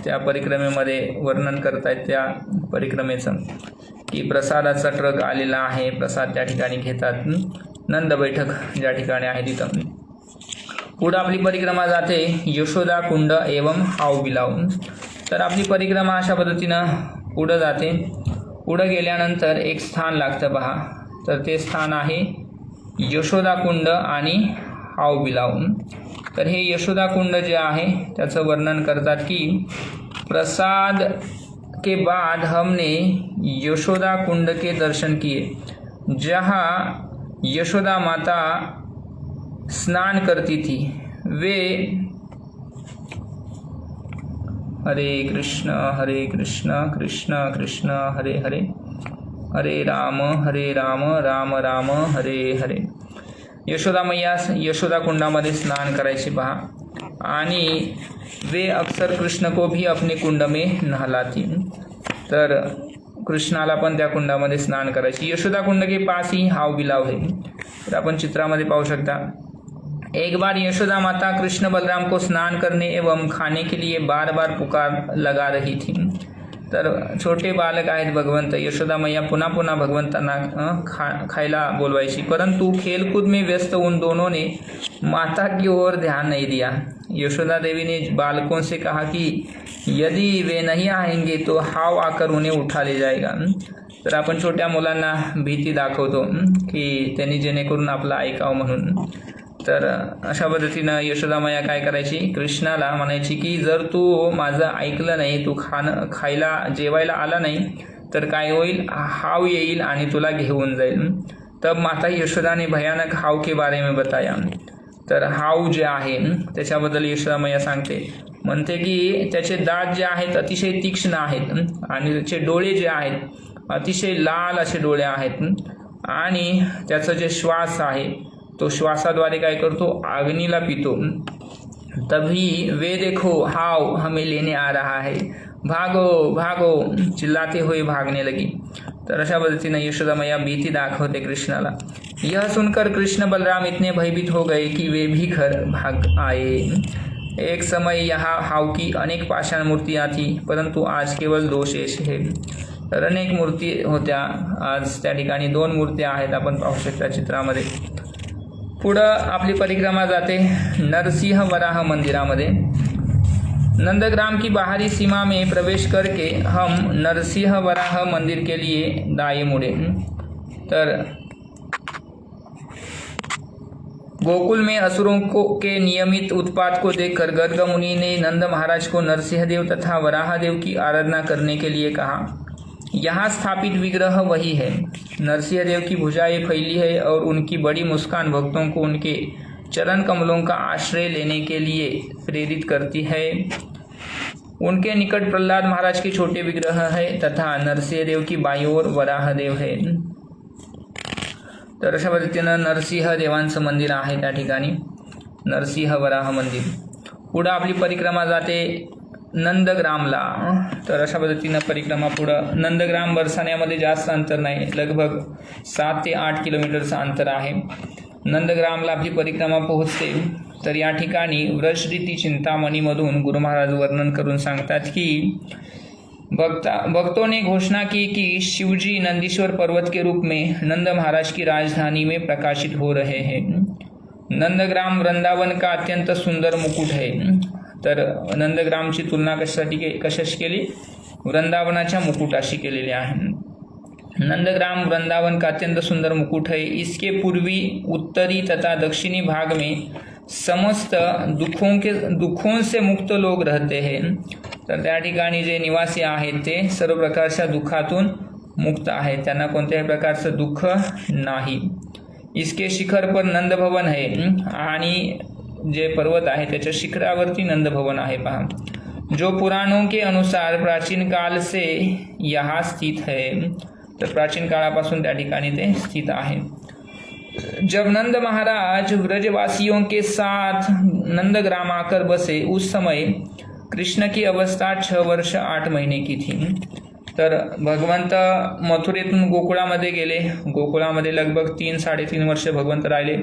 त्या परिक्रमेमध्ये वर्णन करतायत त्या परिक्रमेचं की प्रसादाचा ट्रक आलेला आहे, प्रसाद त्या ठिकाणी घेतात। नंद बैठक ज्या ठिकाणी आहे तिथं पुढे आपली परिक्रमा जाते यशोदा कुंड एवं हावबिलाव. तर आपली परिक्रमा अशा पद्धतीनं पुढं जाते. पुढं गेल्यानंतर एक स्थान लागतं पहा. तर ते स्थान आहे यशोदा कुंड आणि हावबिलाव. तर हे यशोदा कुंड जे आहे त्याचं वर्णन करतात की प्रसाद के बाद हमने यशोदा कुंड के दर्शन किए जहाँ यशोदा माता स्नान करती थी. वे हरे कृष्ण कृष्ण कृष्ण हरे हरे, हरे राम राम राम हरे हरे. यशोदा मैया यशोदा कुंडामध्ये स्नान करायची पहा. आणि वे अक्सर कृष्ण को भी अपने कुंड में नहलाती. तर कृष्णाला पण त्या कुंडामध्ये स्नान करायची. यशोदा कुंड के पास ही हावबिलाव है. तर आपण चित्रामध्ये पाहू शकता. एक बार यशोदा माता कृष्ण बलराम को स्नान करने एवं खाने के लिए बार बार पुकार लगा रही थी. तर छोटे बालक आहेत भगवंत. यशोदा मैया पुन्हा पुन्हा भगवंतांना खायला बोलवायची. परंतु खेलकूद में व्यस्त उन दोनों ने माता की ओर ध्यान नहीं दिया. यशोदा देवी ने बालकों से कहा कि यदि वे नहीं आएंगे तो हाव आकर उन्हें उठा ले जाएगा. तर आपण छोट्या मुलांना भीती दाखवतो की त्यांनी जेणेकरून आपलं ऐकावं म्हणून. तर अशा पद्धतीनं यशोदा मैया काय करायची, कृष्णाला म्हणायची की जर तू माझं ऐकलं नाही, तू खायला जेवायला आला नाही तर काय होईल, हाव येईल आणि तुला घेऊन जाईल. तब माता यशोदा ने भयानक हाव के बारे में बताया. तर हाव जे आहे त्याच्याबद्दल यशोदा मैया सांगते. म्हणते की त्याचे दात जे आहेत अतिशय तीक्ष्ण आहेत आणि त्याचे डोळे जे आहेत अतिशय लाल असे डोळे आहेत. आणि त्याचं जे श्वास आहे तो श्वासाद्वारे काय करतो, अग्नीला पितो. तभी वे देखो हाव हमें लेने आ रहा है, भागो भागो चिल्लाते हुए भागने लगी. तर अशा पद्धतीने यशोदा मैया भीती दाखवते कृष्णाला. यह सुनकर कृष्ण बलराम इतने भयभीत हो गए कि वे भी घर भाग आए. एक समय यहाँ हाव की अनेक पाषाण मूर्तियाँ थी, परंतु आज केवल 2 शेष है. तर अनेक मूर्ती होत्या, आज त्या ठिकाणी 2 मूर्त्या आहेत. आपण पाहू शकता चित्रामध्ये. पुढं आपली परिक्रमा जाते नरसिंह वराह मंदिरामध्ये. नंदग्राम की बाहरी सीमा में प्रवेश करके हम नरसिंह वराह मंदिर के लिए दाएं मुड़े. तर गोकुल में असुरों के नियमित उत्पात को देखकर गर्ग मुनि ने नंद महाराज को नरसिंहदेव तथा वराहदेव की आराधना करने के लिए कहा. यहाँ स्थापित विग्रह वही है. नरसिंहदेव की भुजाएं फैली है और उनकी बड़ी मुस्कान भक्तों को उनके चरण कमलों का आश्रय लेने के लिए प्रेरित करती है. उनके निकट प्रहलाद महाराज के छोटे विग्रह है तथा नरसिंहदेव की बाई ओर वराहदेव है. तर अशा पद्धतीनं नरसिंह देवांचं मंदिर आहे त्या ठिकाणी, नरसिंह वराह मंदिर. पुढं आपली परिक्रमा जाते नंदग्रामला. तर अशा पद्धतीनं परिक्रमा पुढं. नंदग्राम बरसाण्यामध्ये जास्त अंतर नाही, लगभग 7 ते 8 किलोमीटरचं अंतर आहे. नंदग्रामला आपली परिक्रमा पोहोचते. तर या ठिकाणी व्रजरीती चिंतामणीमधून गुरु महाराज वर्णन करून सांगतात की भक्तों ने घोषणा की कि शिवजी नंदीश्वर पर्वत के रूप में नंद महाराज की राजधानी में प्रकाशित हो रहे हैं. नंदग्राम वृंदावन का अत्यंत सुंदर मुकुट है. तर नंदग्रामची तुलना कशाशी केली, वृंदावनाच्या मुकुटाशी केलेली आहे. नंदग्राम वृंदावन का अत्यंत सुंदर मुकुट है. इसके पूर्वी, उत्तरी तथा दक्षिणी भाग में समस्त दुखों से मुक्त लोग रहते हैं. तर त्या ठिकाणी जे निवासी आहेत ते सर्व प्रकारच्या दुःखातून मुक्त आहेत, त्यांना कोणत्याही प्रकारचं दुःख नाही. इसके शिखर पर नंद भवन है. आणि जे पर्वत आहे त्याच्या शिखरावरती नंद भवन आहे पहा, जो पुराणों के अनुसार प्राचीन काल से यहाँ स्थित है. तर प्राचीन काळापासून त्या ठिकाणी ते स्थित आहे. जब नंद महाराज ब्रजवासियों के साथ नंदग्राम आकर बसे, उस समय कृष्ण की अवस्था 6 वर्ष 8 महीने की थी. तर भगवंत मथुरेतून गोकुळामध्ये गेले. गोकुळामध्ये लगभग 3-3.5 वर्ष भगवंत राहिले.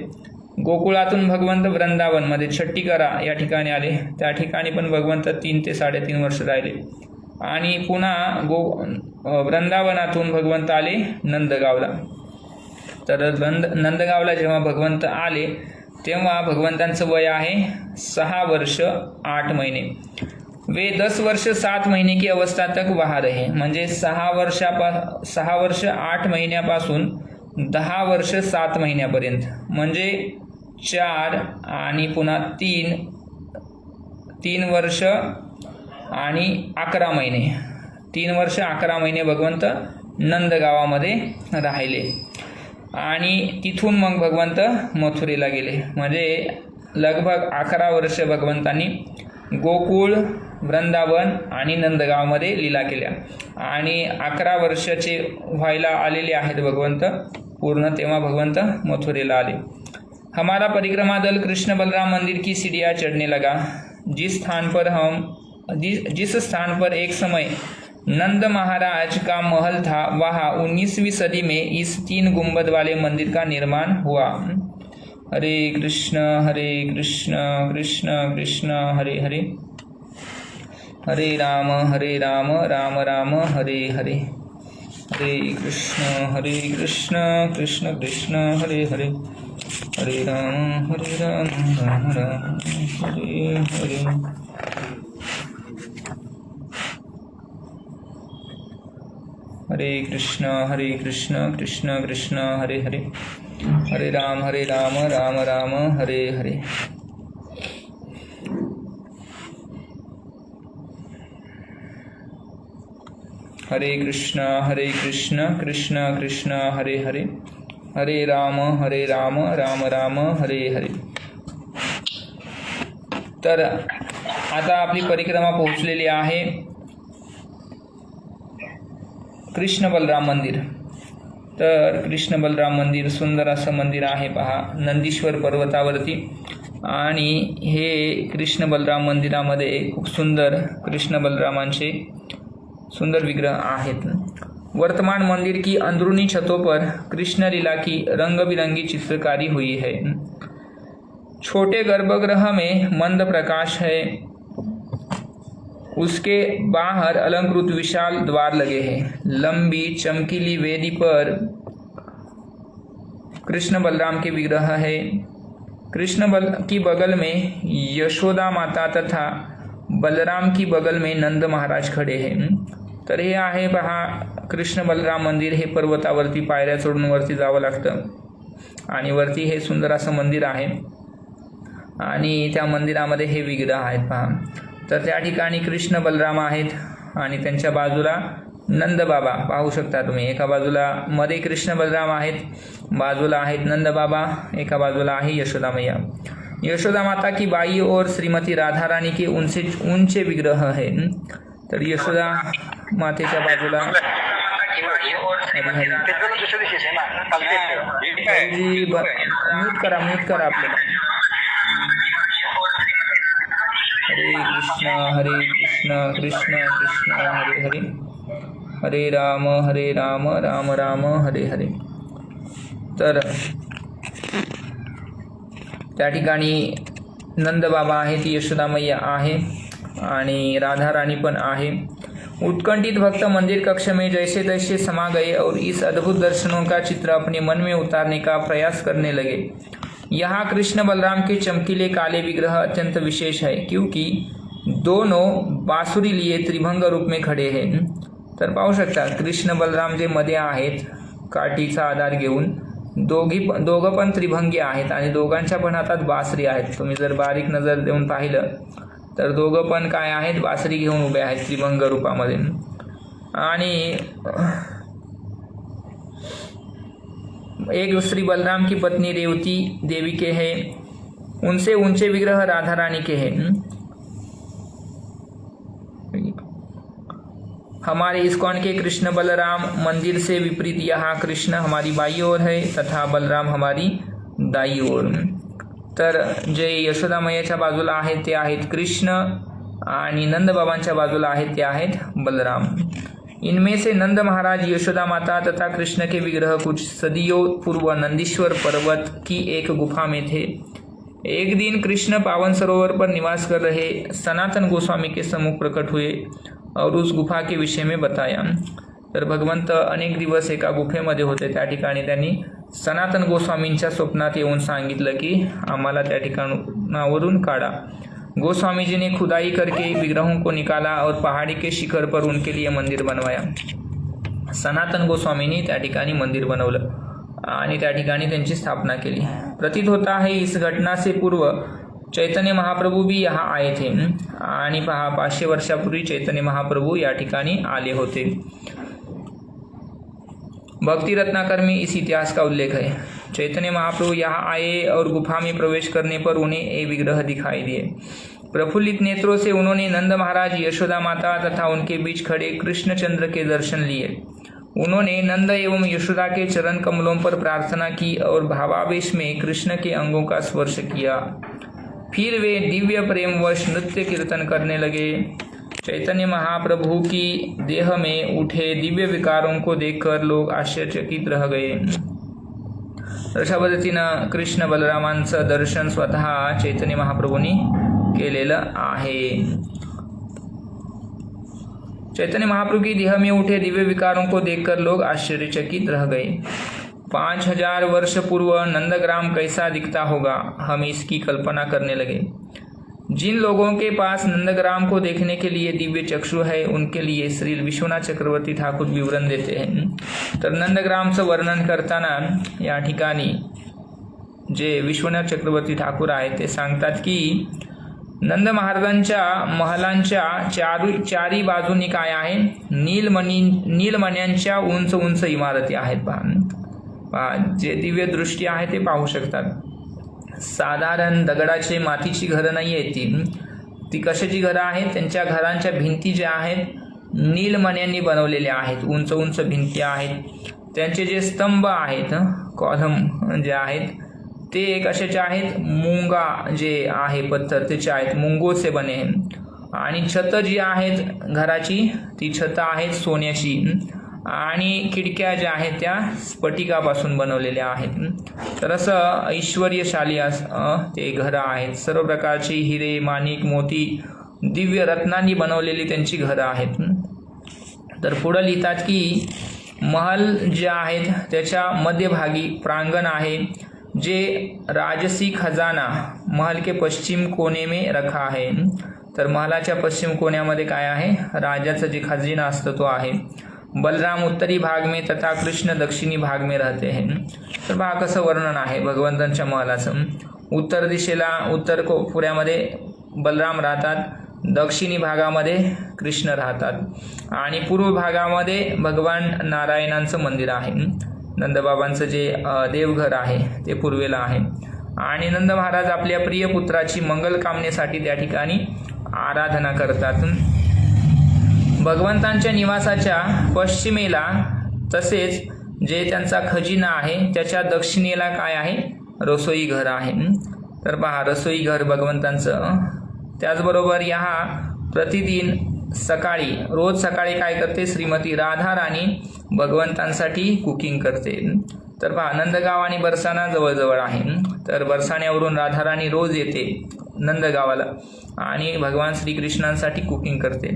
गोकुळातून भगवंत वृंदावनमध्ये छट्टीकरा या ठिकाणी आले. त्या ठिकाणी पण भगवंत 3 ते 3.5 वर्ष राहिले. आणि पुन्हा वृंदावनातून भगवंत आले नंदगावला. तर नंदगावला जेव्हा भगवंत आले तेव्हा भगवंतांचं वय आहे 6 वर्ष 8 महीने। वे 10 वर्ष 7 महीने की अवस्था तक वहाँ रहे, म्हणजे 6 वर्ष 8 महिन्यापासून 10 वर्ष 7 महिन्यापर्यंत, म्हणजे 4 आणि पुन्हा 3 वर्ष आणि 11 महिने, 3 वर्ष 11 महिने भगवंत नंद गावामध्ये राहिले आणि तिथून मग भगवंत मथुरेला गेले। म्हणजे लगभग 11 वर्ष भगवंतांनी गोकुळ, वृंदावन आणि नंदगावमध्ये लीला केल्या आणि 11 वर्षाचे व्हायला आलेले आहेत भगवंत पूर्ण, तेव्हा भगवंत मथुरेला आले। हमारा परिक्रमा दल कृष्ण बलराम मंदिर की सीढ़ियाँ चढ़ने लगा। जिस स्थान पर एक समय नंद महाराज का महल था, वहाँ 19वीं सदी में इस 3 गुंबद वाले मंदिर का निर्माण हुआ। हरे कृष्ण कृष्ण कृष्ण हरे हरे, हरे राम राम राम हरे हरे, हरे कृष्ण कृष्ण कृष्ण हरे हरे, हरे राम राम राम हरे हरे। हरे कृष्ण कृष्ण कृष्ण हरे हरे, हरे राम राम राम हरे हरे। हरे कृष्ण कृष्ण कृष्ण हरे हरे, हरे राम राम राम हरे हरे। तर आता आपली परिक्रमा पोहोचलेली आहे कृष्ण बलराम मंदिर। तर कृष्ण बलराम मंदिर सुंदर असं मंदिर आहे पहा, नंदीश्वर पर्वतावरती, आणि हे कृष्ण बलराम मंदिरामध्ये खूप सुंदर कृष्ण बलरामांचे सुंदर विग्रह आहेत। वर्तमान मंदिर की अंदरूनी छतों पर कृष्ण लीला की रंग बिरंगी चित्रकारी हुई है। छोटे गर्भगृह में मंद प्रकाश है, उसके बाहर अलंकृत विशाल द्वार लगे हैं। लंबी चमकीली वेदी पर कृष्ण बलराम के विग्रह है। की बगल में यशोदा माता तथा बलराम की बगल में नंद महाराज खड़े हैं। तर हे आहे पहा कृष्ण बलराम मंदिर। हे पर्वतावरती पायऱ्या चढून वरती जावं लागतं आणि वरती हे सुंदर असं मंदिर आहे आणि त्या मंदिरामध्ये हे विग्रह आहेत पहा। तर त्या ठिकाणी कृष्ण बलराम आहेत आणि त्यांच्या बाजूला नंद बाबा पाहू शकता तुम्ही। एका बाजूला मध्ये कृष्ण बलराम आहेत, बाजूला आहेत नंद बाबा, एका बाजूला आहे यशोदा मैया। यशोदा माता की बाई और श्रीमती राधा रानी के ऊंचे विग्रह है। तर यशोदा मातेच्या बाजूला म्यूट करा आपल्याला। हरे कृष्ण कृष्ण कृष्ण हरे हरे, हरे राम राम राम हरे हरे। तर त्या ठिकाणी नंद बाबा आहेत, यशोदा मैया आहे आणि राधा रानी पण आहे। उत्कंठित भक्त मंदिर कक्ष में जैसे तैसे समा गए और इस अद्भुत दर्शनों का चित्र अपने मन में उतारने का प्रयास करने लगे। यहाँ कृष्ण बलराम के चमकीले काले विग्रह अत्यंत विशेष है, क्योंकि दोनों बासुरी लिए त्रिभंग रूप में खड़े हैं। तर पाहू शकता कृष्ण बलराम जे मध्ये आहेत काठीचा आधार घेऊन, दोघं पण त्रिभंगी आहेत आणि दोघांच्या पण हातात बासरी आहेत। तुम्ही जर बारीक नजर देऊन पाहिलं तर दोघं पण काय आहेत, बासरी घेऊन उभे आहेत त्रिभंग रूपामध्ये। आणि एक श्री बलराम की पत्नी रेवती देवी के हैं, उनसे ऊंचे विग्रह राधा रानी के हैं। हमारे इस्कॉन के कृष्ण बलराम मंदिर से विपरीत यहाँ कृष्ण हमारी बाई ओर है तथा बलराम हमारी दाई ओर। तर जे यशोदा मैयाच्या बाजूला आहेत ते आहेत कृष्ण आणि नंद बाबांच्या बाजूला आहेत ते आहेत बलराम। इनमें से नंद महाराज, यशोदा माता तथा कृष्ण के विग्रह कुछ सदियों पूर्व नंदीश्वर पर्वत की एक गुफा में थे। एक दिन कृष्ण पावन सरोवर पर निवास कर रहे सनातन गोस्वामी के सम्मुख प्रकट हुए और उस गुफा के विषय में बताया। तर भगवंत अनेक दिवस एका गुफेमध्ये होते. त्या ठिकाणी त्यांनी सनातन गोस्वामींच्या स्वप्नात येऊन सांगितलं की आम्हाला त्या ठिकाणावरून काढा. गोस्वामी जी ने खुदाई करके विग्रहों को निकाला और पहाड़ी के शिखर पर उनके लिए मंदिर बनवाया. सनातन गोस्वामींनी त्या ठिकाणी मंदिर बनवलं आणि त्या ठिकाणी त्यांची स्थापना केली. प्रतीत होता है इस घटना से पूर्व चैतन्य महाप्रभू भी यहाँ आए थे. आणि पहा 500 वर्षापूर्वी चैतन्य महाप्रभू या ठिकाणी आले होते. भक्ति रत्नाकर में इस इतिहास का उल्लेख है. चैतन्य महाप्रभु यहाँ आए और गुफा में प्रवेश करने पर उन्हें ये विग्रह दिखाई दिए. प्रफुल्लित नेत्रों से उन्होंने नंद महाराज, यशोदा माता तथा उनके बीच खड़े कृष्णचंद्र के दर्शन लिए. उन्होंने नंद एवं यशोदा के चरण कमलों पर प्रार्थना की और भावावेश में कृष्ण के अंगों का स्पर्श किया. फिर वे दिव्य प्रेमवश नृत्य कीर्तन करने लगे. चैतन्य महाप्रभु की देह में उठे दिव्य विकारों को देखकर लोक आश्चर्यचकित रह गए. अशा पद्धतीनं कृष्ण बलरामांचं दर्शन स्वतः चैतन्य महाप्रभूंनी केलेलं आहे. चैतन्य महाप्रभु की देह में उठे दिव्य विकारों को देखकर लोग आश्चर्यचकित रह गए. 5000 वर्ष पूर्व नंदग्राम कैसा दिखता होगा, हम इसकी कल्पना करने लगे. जिन लोगों के पास नंदग्राम को देखने के लिए दिव्य चक्षु है उनके लिए श्री विश्वनाथ चक्रवर्ती ठाकूर विवरण देते हैं. तर नंदग्रामचं वर्णन करताना या ठिकाणी जे विश्वनाथ चक्रवर्ती ठाकूर आहेत ते सांगतात की नंद महाराजांच्या महलांच्या चारी बाजूनी काय आहे, नीलमण्यांच्या उंच उंच इमारती आहेत. पहा जे दिव्य दृष्टी आहे ते पाहू शकतात. साधारण दगडाचे मातीची घरं नाही आहेत. ती कशाची घरं आहेत, त्यांच्या घरांच्या भिंती ज्या आहेत नीलमण्यांनी बनवलेल्या आहेत. उंच उंच भिंती आहेत. त्यांचे जे स्तंभ आहेत, कॉलम जे आहेत ते कशाचे आहेत, मुंगा जे आहे पत्थर त्याचे आहेत, मुंगो से बने हैं. आणि छत जी आहेत घराची ती छत आहेत सोन्याची. आणि खिडक्या ज्या आहेत त्या स्फटिकापासून बनवलेल्या आहेत. तर असं ऐश्वर्यशाली ते घरं आहेत. सर्व प्रकारची हिरे, माणिक, मोती, दिव्य रत्नांनी बनवलेली त्यांची घरं आहेत. तर पुढे लिहितात की महल जे आहेत त्याच्या मध्यभागी प्रांगण आहे जे राजसी खजाना महल के पश्चिम कोने में रखा आहे. तर महलाच्या पश्चिम कोण्यामध्ये काय आहे, राजाचा जे खजिना असतो तो आहे. बलराम उत्तरी भाग में तथा कृष्ण दक्षिणी भाग में रहते हैं. तर पहा कसं वर्णन आहे भगवंतांच्या महलाचं. उत्तर दिशेला उत्तर कोपऱ्यामध्ये बलराम राहतात, दक्षिणी भागामध्ये कृष्ण राहतात आणि पूर्व भागामध्ये भगवान नारायणांचं मंदिर आहे. नंदबाबांचं जे देवघर आहे ते पूर्वेला आहे. आणि नंद महाराज आपल्या प्रिय पुत्राची मंगल कामनेसाठी त्या ठिकाणी आराधना करतात. भगवंतांच्या निवासाच्या पश्चिमेला तसेच जे त्यांचा खजिना आहे त्याच्या दक्षिणेला काय आहे, रसोई घर आहे. तर पहा रसोई घर भगवंतांचं. त्याचबरोबर या प्रतिदिन रोज सकाळी काय करते, श्रीमती राधा राणी भगवंतांसाठी कुकिंग करते. तर पहा नंदगाव आणि बरसाना जवळजवळ आहे. तर बरसाण्यावरून राधाराणी रोज येते नंदगावाला आणि भगवान श्रीकृष्णांसाठी कुकिंग करते.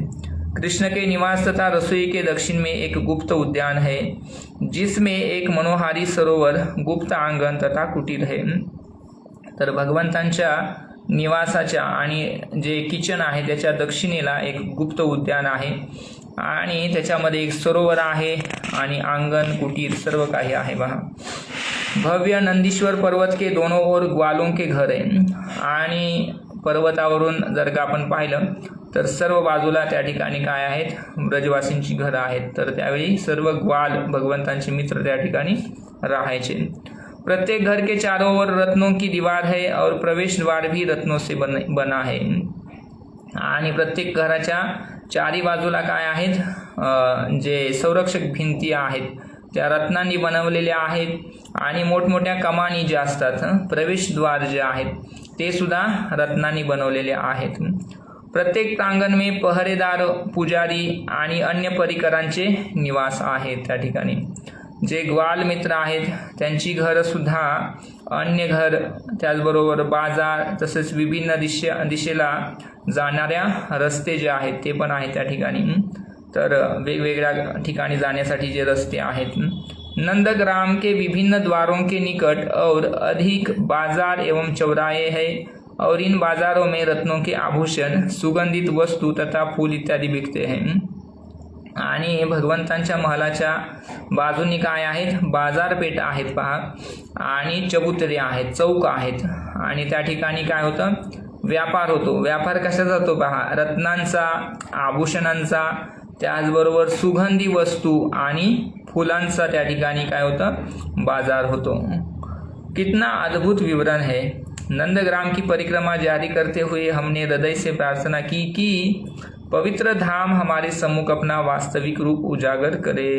कृष्ण के निवास तथा रसोई के दक्षिण में एक गुप्त उद्यान है जिसमें एक मनोहारी सरोवर, गुप्त आंगण तथा कुटीर है. तर भगवंतांच्या निवासाच्या आणि जे किचन आहे त्याच्या दक्षिणेला एक गुप्त उद्यान आहे आणि त्याच्यामध्ये एक सरोवर आहे आणि अंगण, कुटीर सर्व काही आहे. पहा भव्य नंदीश्वर पर्वत के दोनों ओर ग्वालों के घर आहे. आणि पर्वतावरून जर का आपण पाहिलं तर सर्व बाजूला त्या ठिकाणी काय आहेत, ब्रजवासींची घरं आहेत. तर त्यावेळी सर्व ग्वाल भगवंतांचे मित्र त्या ठिकाणी राहायचे. प्रत्येक घर के चारों ओर रत्नों की दीवार है और प्रवेश द्वार भी रत्नों से बना है. आणि प्रत्येक घराच्या चारी बाजूला काय आहेत, जे संरक्षक भिंती आहेत त्या रत्नांनी बनवलेल्या आहेत. आणि मोठमोठ्या कमानी ज्या असतात, प्रवेशद्वार जे आहेत ते सुद्धा रत्नांनी बनवलेले आहेत. प्रत्येक प्रांगण में पहरेदार, पुजारी आणि अन्य परिकरांचे निवास आहेत. त्या ठिकाणी जे ग्वाल मित्र आहेत त्यांची घरं सुद्धा, अन्य घर, त्याचबरोबर बाजार तसेच विभिन्न दिशेला जाणाऱ्या रस्ते जे आहेत ते पण आहेत त्या ठिकाणी. तर वेगवेगळ्या ठिकाणी जाण्यासाठी जे रस्ते आहेत। नंदग्राम के विभिन्न द्वारों के निकट और अधिक बाजार एवं चौराहे है और इन बाजारों में रत्नों के आभूषण, सुगंधित वस्तू तथा फूल इत्यादी बिकते हैं। आणि भगवंतांच्या महलाच्या बाजूनी काय आहेत, बाजारपेठ आहेत पहा, आणि चबुतरे आहेत, चौक आहेत, आणि त्या ठिकाणी काय होतं, व्यापार होतो। व्यापार कशाचा होतो पहा, रत्नांचा, आभूषणांचा, त्याचबरोबर सुगंधी वस्तू आणि फुलांचा त्या ठिकाणी काय होतं, बाजार होतो। कितना अद्भुत विवरण है। नंदग्राम की परिक्रमा जारी करते हुए हमने हृदय से प्रार्थना की कि पवित्र धाम हमारे सम्मुख अपना वास्तविक रूप उजागर करे।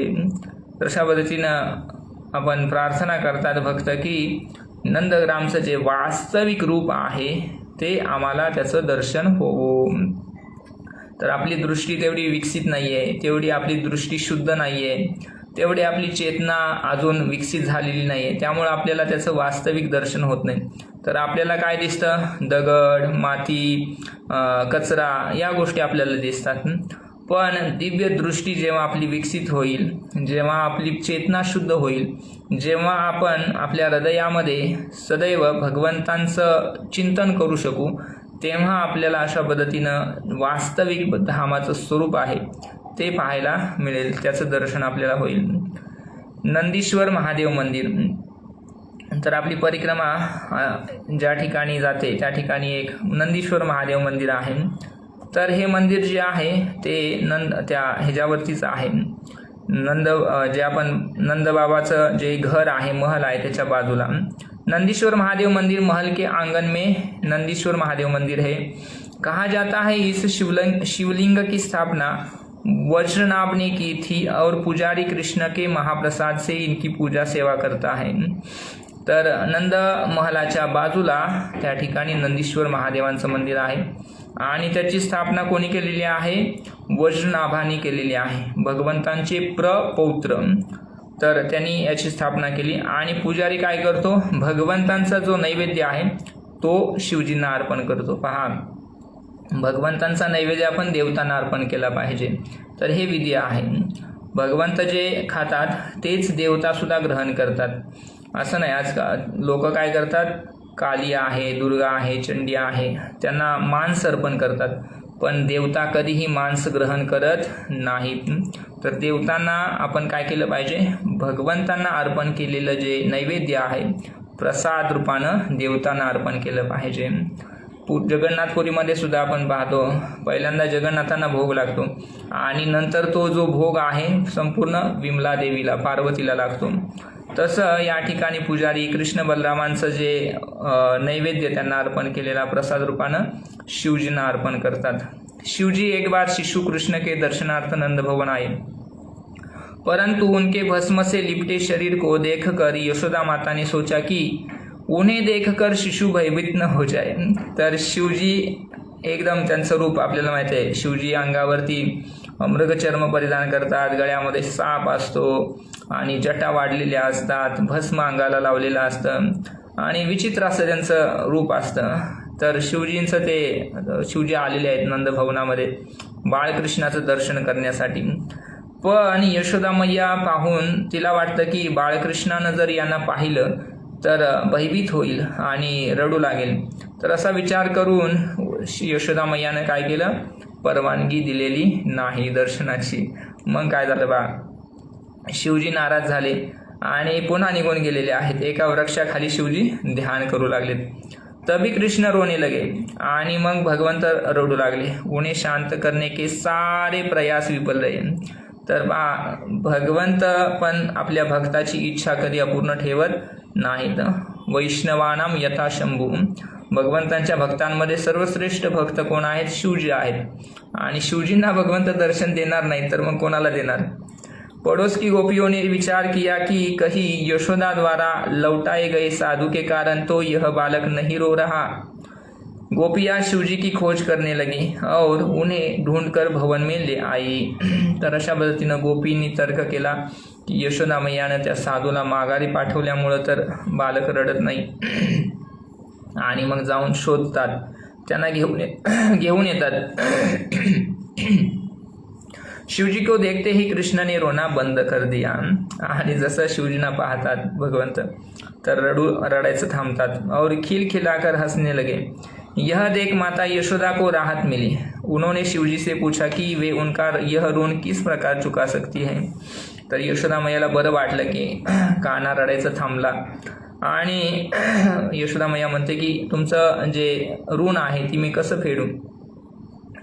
तर अशा पद्धतीनं आपण प्रार्थना करतात भक्त की नंदग्रामचं जे वास्तविक रूप आहे ते आम्हाला त्याचं दर्शन होवो। तर आपली दृष्टी तेवढी विकसित नाही आहे, तेवढी आपली दृष्टी शुद्ध नाही आहे, तेवढी आपली चेतना अजून विकसित झालेली नाही आहे, त्यामुळे आपल्याला त्याचं वास्तविक दर्शन होत नाही। तर आपल्याला काय दिसतं, दगड, माती, कचरा या गोष्टी आपल्याला दिसतात। पण दिव्य दृष्टी जेव्हा आपली विकसित होईल, जेव्हा आपली चेतना शुद्ध होईल, जेव्हा आपण आपल्या हृदयामध्ये सदैव भगवंतांचं चिंतन करू शकू, तेव्हा आपल्याला अशा पद्धतीनं वास्तविक धामाचं स्वरूप आहे ते पाहायला मिळेल, त्याचं दर्शन आपल्याला होईल। नंदीश्वर महादेव मंदिर। तर आपली परिक्रमा ज्या ठिकाणी जाते त्या ठिकाणी एक नंदीश्वर महादेव मंदिर आहे। तर हे मंदिर जे आहे ते त्या ह्याच्यावरतीच आहे, जे आपण नंदबाबाचं जे घर आहे, महल आहे, त्याच्या बाजूला नंदीश्वर महादेव मंदिर। महल के आंगन में नंदीश्वर महादेव मंदिर है। कहा जाता है इस शिवलिंग की स्थापना वज्रनाभ ने की थी और पुजारी कृष्ण के महाप्रसाद से इनकी पूजा सेवा करता है। तर नंद महलाच्या बाजूला त्या ठिकाणी नंदीश्वर महादेवांचं मंदिर आहे आणि त्याची स्थापना कोणी केलेली आहे, वज्रनाभाने केलेली आहे, भगवंतांचे प्रपौत्र। तर त्यांनी याची स्थापना केली आणि पुजारी काय करतो, भगवंतांचा जो नैवेद्य आहे तो शिवजींना अर्पण करतो। पहा, भगवंतांचा नैवेद्य आपण देवतांना अर्पण केला पाहिजे, तर हे विधी आहे। भगवंत जे खातात तेच देवता सुद्धा ग्रहण करतात, असं नाही। आज लोक काय करतात, काली आहे, दुर्गा आहे, चंडी आहे, त्यांना मांस अर्पण करतात, पण देवता कधीही मांस ग्रहण करत नाहीत। तर देवतांना आपण काय केलं पाहिजे, भगवंतांना अर्पण केलेलं जे नैवेद्य आहे प्रसाद रूपानं देवतांना अर्पण केलं पाहिजे। जगन्नाथपुरीमध्ये सुद्धा आपण पाहतो, पहिल्यांदा जगन्नाथांना भोग लागतो आणि नंतर तो जो भोग आहे संपूर्ण विमला देवीला, पार्वतीला लागतो। तसं या ठिकाणी पुजारी कृष्ण बलरामांचं जे नैवेद्य त्यांना अर्पण केलेला प्रसाद रूपानं शिवजींना अर्पण करतात। शिवजी एक बार शिशु कृष्ण के दर्शनार्थ नंद भवन आए, परंतु उनके भस्म से लिपटे शरीर को देखकर यशोदा माता ने सोचा कि उन्हें देखकर शिशु भयभीत न हो जाए। तर शिवजी एकदम त्यांचं रूप आपल्याला माहिती आहे, शिवजी अंगावरती मृगचर्म परिधान करतात, गळ्यामध्ये साप असतो आणि जटा वाढलेल्या असतात, भस्म अंगाला लावलेलं असतं आणि विचित्र असं त्यांचं रूप असतं। तर शिवजींचं ते शिवजी आलेले आहेत नंदभवनामध्ये बाळकृष्णाचं दर्शन करण्यासाठी। पण यशोदा मैया पाहून तिला वाटतं की बाळकृष्णानं जर यांना पाहिलं तर भयभीत होईल आणि रडू लागेल। तर असा विचार करून यशोदा मैयाने काय केलं, परवानगी दिलेली नाही दर्शनाची। मग काय झालं बा, शिवजी नाराज झाले आणि पुन्हा निघून गेलेले आहेत। एका वृक्षाखाली शिवजी ध्यान करू लागलेत। तभी कृष्ण रोने लगे आणि मग भगवंत रडू लागले। उन्हें शांत करने के सारे प्रयास विफल रहे। तर भगवंत पण आपल्या भक्ताची इच्छा कधी अपूर्ण ठेवत नाहीत। वैष्णवानाम यथा शंभू, भगवंतांच्या भक्तांमध्ये सर्वश्रेष्ठ भक्त कोण आहेत, शिवजी आहेत। आणि शिवजींना भगवंत दर्शन देणार नाही तर मग कोणाला देणार। पड़ोस की गोपियों ने विचार किया कि कहीं यशोदा द्वारा लौटाए गए साधु के कारण तो यह बालक नहीं रो रहा। गोपियाँ शिवजी की खोज करने लगी और उन्हें ढूंढकर भवन में ले आई। तर अशा पद्धतीनं गोपींनी तर्क केला की यशोदा मैयानं त्या साधूला माघारी पाठवल्यामुळं तर बालक रडत नाही आणि मग जाऊन शोधतात, त्यांना घेऊन येतात। शिवजी को देखते ही कृष्ण ने रोना बंद कर दिया. आणि जसं शिवजींना पाहतात भगवंत तर रडायचं थांबतात. और खिलखिलाकर हंसने लगे. यह देख माता यशोदा को राहत मिली. उन्होंने शिवजी से पूछा कि वे उनका यह ऋण किस प्रकार चुका सकती है. तर यशोदा मैयाला बरं वाटलं की कान्हा रडायचं थांबला. आणि यशोदा मैया म्हणते की तुमचं जे ऋण आहे ती मी कसं फेडू.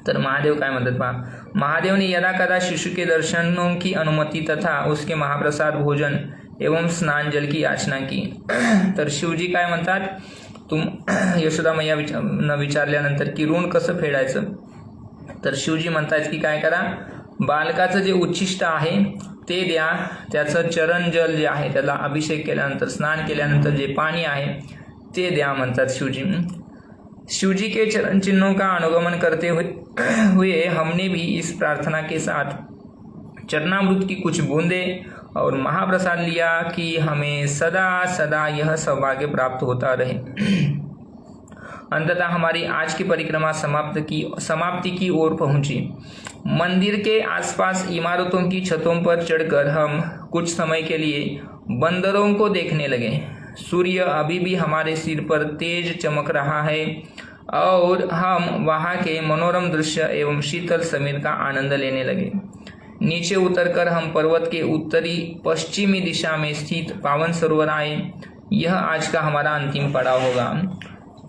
तर महादेव काय म्हणतात पहा. महादेव ने यदा कदा शिशु के दर्शनों की अनुमति तथा उसके महाप्रसाद भोजन एवं स्नान जल की याचना की. तर शिवजी काय म्हणतात, तुम यशोदा मैया विचारल्यानंतर की ऋण कसं फेडायचं. तर शिवजी म्हणतात की काय करा, बालकाचं जे उच्छिष्ट आहे ते द्या, त्याचं चरण जल जे आहे त्याला अभिषेक केल्यानंतर स्नान केल्यानंतर जे पाणी आहे ते द्या म्हणतात शिवजी. शिवजी के चरण चिन्हों का अनुगमन करते हुए हमने भी इस प्रार्थना के साथ चरणामृत की कुछ बूंदें और महाप्रसाद लिया कि हमें सदा सदा यह सौभाग्य प्राप्त होता रहे. अंततः हमारी आज की परिक्रमा समाप्ति की ओर पहुंची. मंदिर के आसपास इमारतों की छतों पर चढ़कर हम कुछ समय के लिए बंदरों को देखने लगे. सूर्य अभी भी हमारे सिर पर तेज चमक रहा है और हम वहाँ के मनोरम दृश्य एवं शीतल समीर का आनंद लेने लगे. नीचे उतरकर हम पर्वत के उत्तरी पश्चिमी दिशा में स्थित पावन सरोवर आए. यह आज का हमारा अंतिम पड़ाव होगा.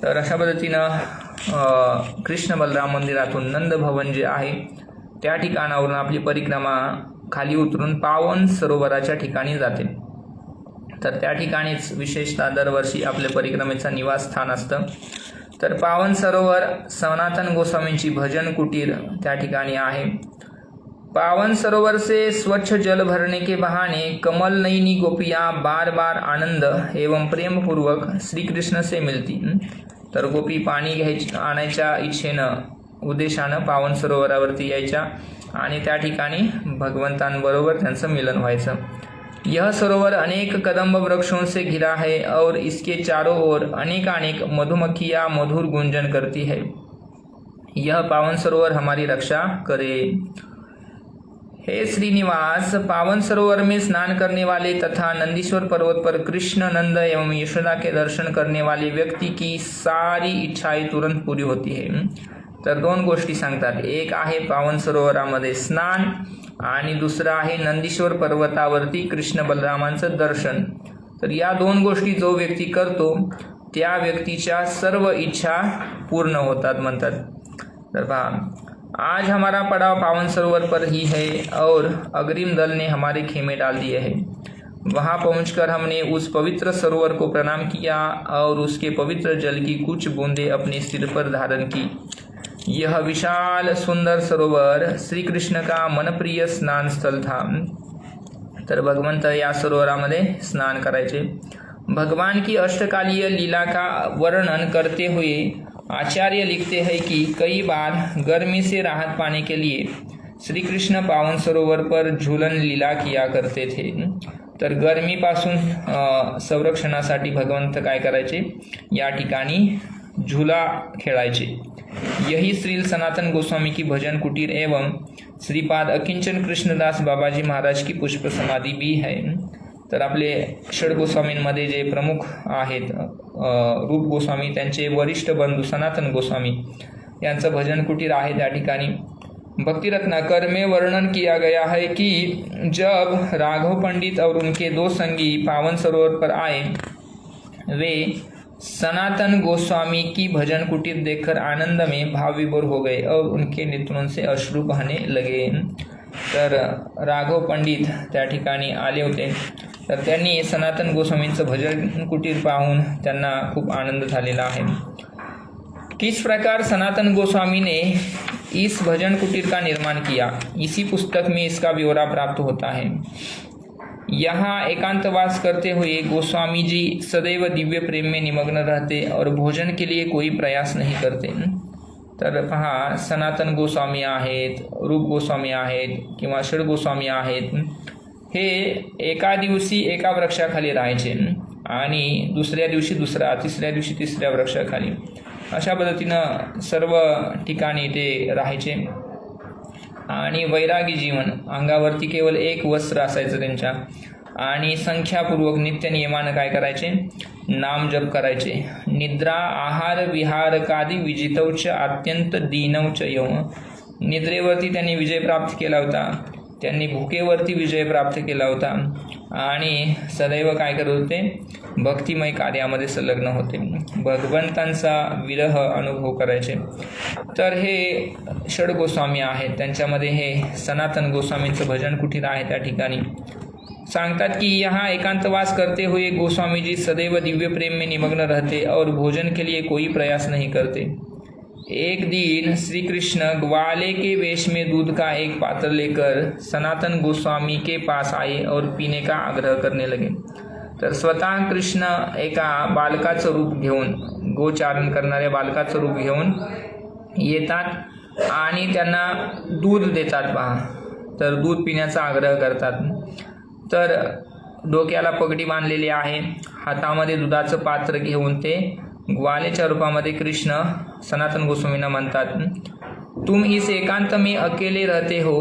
तर अशा पद्धतीनं कृष्ण बलराम मंदिरातून नंद भवन जे आहे त्या ठिकाणावरून आपली परिक्रमा खाली उतरून पावन सरोवराच्या ठिकाणी जाते. तर त्या ठिकाणीच विशेषतः दरवर्षी आपल्या परिक्रमेचं निवासस्थान असतं. तर पावन सरोवर सनातन गोस्वामींची भजन कुटीर त्या ठिकाणी आहे. पावन सरोवर से स्वच्छ जल भरने के बहाने कमल नयनी गोपियाँ बार बार आनंद एवं प्रेम पूर्वक श्री कृष्ण से मिलती. तर गोपी पाणी आणायच्या इच्छेनं उद्देशानं पावन सरोवरावरती यायच्या आणि त्या ठिकाणी भगवंतांबरोबर त्यांचं मिलन व्हायचं. यह सरोवर अनेक कदम्ब वृक्षों से घिरा है और इसके चारों ओर अनेकानेक मधुमक्खियाँ मधुर गुंजन करती है. यह पावन सरोवर हमारी रक्षा करे. हे श्रीनिवास, पावन सरोवर में स्नान करने वाले तथा नंदीश्वर पर्वत पर कृष्ण नंद एवं यशोदा के दर्शन करने वाले व्यक्ति की सारी इच्छाएं तुरंत पूरी होती है. तर दोन गोष्टी सांगतात. एक आहे पावन सरोवरामध्ये स्नान आणि दुसरं आहे नंदीश्वर पर्वतावरती कृष्ण बलरामांचं दर्शन. तर या दोन गोष्टी जो व्यक्ती करतो त्या व्यक्तीच्या सर्व इच्छा पूर्ण होतात म्हणतात. तर पहा, आज हमारा पड़ाव पावन सरोवर पर ही है और अग्रिम दल ने हमारे खेमे डाल दिए हैं. वहाँ पहुंचकर हमने उस पवित्र सरोवर को प्रणाम किया और उसके पवित्र जल की कुछ बूंदें अपने सिर पर धारण की. यह विशाल सुंदर सरोवर श्री कृष्ण का मनप्रिय स्नान स्थल था. तर भगवंत या सरोवरामध्ये स्नान करायचे. भगवान की अष्टकालीय लीला का वर्णन करते हुए आचार्य लिखते हैं कि कई बार गर्मी से राहत पाने के लिए श्री कृष्ण पावन सरोवर पर झूलन लीला किया करते थे. तर गर्मीपासून संरक्षणासाठी भगवंत काय करायचे, या ठिकाणी झूला खेळायचे. यही श्री सनातन गोस्वामी की भजन कुटीर एवं श्रीपाद अकिंचन कृष्णदास बाबाजी महाराज की पुष्प समाधी भी है. तर आपले षड गोस्वामींमध्ये जे प्रमुख आहेत रूप गोस्वामी, त्यांचे वरिष्ठ बंधू सनातन गोस्वामी यांचं भजन कुटीर आहे त्या ठिकाणी. भक्ति रत्नाकर में वर्णन किया गया है कि जब राघव पंडित और उनके दो संगी पावन सरोवर पर आए, वे सनातन गोस्वामी की भजन कुटीर देखकर आनंद में भाव विभोर हो गए और उनके नेत्रों से अश्रु बहने लगे. तर राघव पंडित त्या ठिकाणी आले होते. तर त्यांनी सनातन गोस्वामींचं भजन कुटीर पाहून त्यांना खूप आनंद झालेला आहे. किस प्रकार सनातन गोस्वामी ने इस भजन कुटीर का निर्माण किया, इसी पुस्तक में इसका ब्यौरा प्राप्त होता है. यहाँ एकांतवास करते हुए गोस्वामी जी सदैव दिव्य प्रेम में निमग्न रहते और भोजन के लिए कोई प्रयास नहीं करते. तर पहा, सनातन गोस्वामी आहेत, रूप गोस्वामी आहेत किंवा षड गोस्वामी आहेत, हे एका दिवशी एका वृक्षाखाली राहायचे आणि दुसऱ्या दिवशी दुसऱ्या, तिसऱ्या दिवशी तिसऱ्या वृक्षाखाली, अशा पद्धतीनं सर्व ठिकाणी ते राहायचे. आणि वैरागी जीवन, अंगावरती केवळ एक वस्त्र असायचं त्यांच्या, आणि संख्यापूर्वक नित्य नियमानं काय करायचे, नाम जप करायचे. निद्रा आहार विहारकादी विजितौच अत्यंत दीनौच यम, निद्रेवरती त्यांनी विजय प्राप्त केला होता, त्यांनी भुकेवरती विजय प्राप्त केला होता, आणि सदैव काय करत होते, भक्तिमय कार्यामध्ये संलग्न होते, भगवंतांचा विरह अनुभव करायचे. तर हे षड गोस्वामी आहेत, त्यांच्यामध्ये हे सनातन गोस्वामींचं भजन कुटीर आहे. त्या ठिकाणी सांगतात कि यहाँ एकांतवास करते हुए गोस्वामी जी सदैव दिव्य प्रेम में निमग्न रहते और भोजन के लिए कोई प्रयास नहीं करते. एक दिन श्री कृष्ण ग्वाले के वेश में दूध का एक पात्र लेकर सनातन गोस्वामी के पास आए और पीने का आग्रह करने लगे. तर स्वतः कृष्ण एका बालकाचं रूप घेऊन, गोचारण करणाऱ्या बालकाचं रूप घेऊन येतात आणि त्यांना दूध देतात. पहा, तर दूध पिण्याचा आग्रह करतात. तर डोक्याला पगडी बांधलेली आहे, हातामध्ये दुधाचं पात्र घेऊन ते ग्वालेच्या रूपामध्ये कृष्ण सनातन गोस्वामींना म्हणतात, तुम इस एकांत में अकेले रहते हो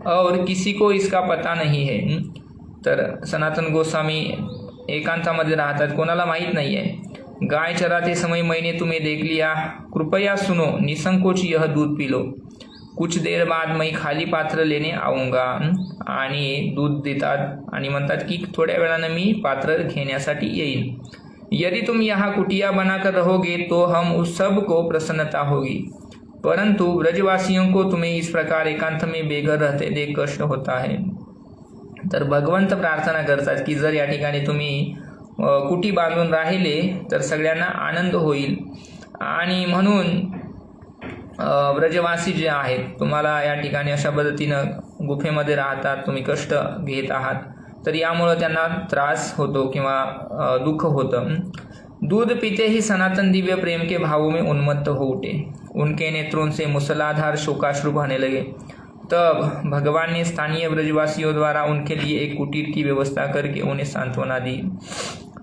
और किसी को इसका पता नहीं है. तर सनातन गोस्वामी एकांतामध्ये राहतात, कोणाला माहीत नाही आहे. गाय चराते समय मैंने तुम्हें देख लिया, कृपया सुनो, निसंकोच यह दूध पी लो, कुछ देर बाद मैं खाली पात्र लेने आऊंगा. आणि दूध देतात आणि म्हणतात की थोड्या वेळानं मी पात्र घेण्यासाठी येईल. यदि तुम यहाँ कुटिया बनाकर रहोगे तो हम उस सब को प्रसन्नता होगी, परंतु ब्रजवासियों को तुम्हें इस प्रकार एकांत में बेघर रहते देख कष्ट होता है. तर भगवंत प्रार्थना करतात की जर या ठिकाणी तुम्ही कुटी बांधून राहिले तर सगळ्यांना आनंद होईल, आणि म्हणून ब्रजवासी जे आहेत, तुम्हाला या ठिकाणी अशा पद्धतीनं गुफेमध्ये राहतात, तुम्ही कष्ट घेत आहात, तर यामुळे त्यांना त्रास होतो किंवा दुःख होतं. दूध पीते ही सनातन दिव्य प्रेम के भावों में उन्मत्त हो उठे, उनके नेत्रों से मूसलाधार शोकाश्रु बहने लगे. तब भगवान ने स्थानीय ब्रजवासियों द्वारा उनके लिए एक कुटीर की व्यवस्था करके उन्हें सांत्वना दी.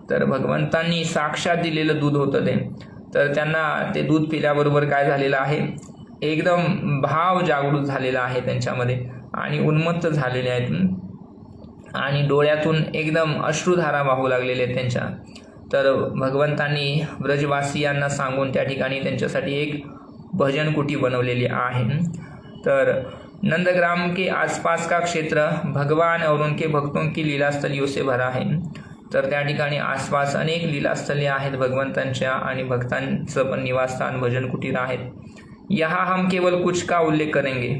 तर भगवंतांनी साक्षात दिलेलं दूध होतं ते, तर त्यांना ते दूध पिल्याबरोबर काय झालेलं आहे, एकदम भाव जागृत झालेला आहे त्यांच्यामध्ये, आणि उन्मत्त झालेले आहेत, आणि डोळ्यातून एकदम अश्रुधारा वाहू लागलेले आहेत त्यांच्या. तर भगवंतांनी ब्रजवासियांना सांगून त्या ठिकाणी त्यांच्यासाठी एक भजन कुटी बनवलेली आहे. तर नंदग्राम के आसपास का क्षेत्र भगवान और उनके भक्तों की लीलास्थलियों से भरा है. तर त्या ठिकाणी आसपास अनेक लीलास्थले आहेत भगवंतांच्या, आणि भक्तांचं पण निवासस्थान भजन कुटीर आहेत. यहाँ हम केवल कुछ का उल्लेख करेंगे.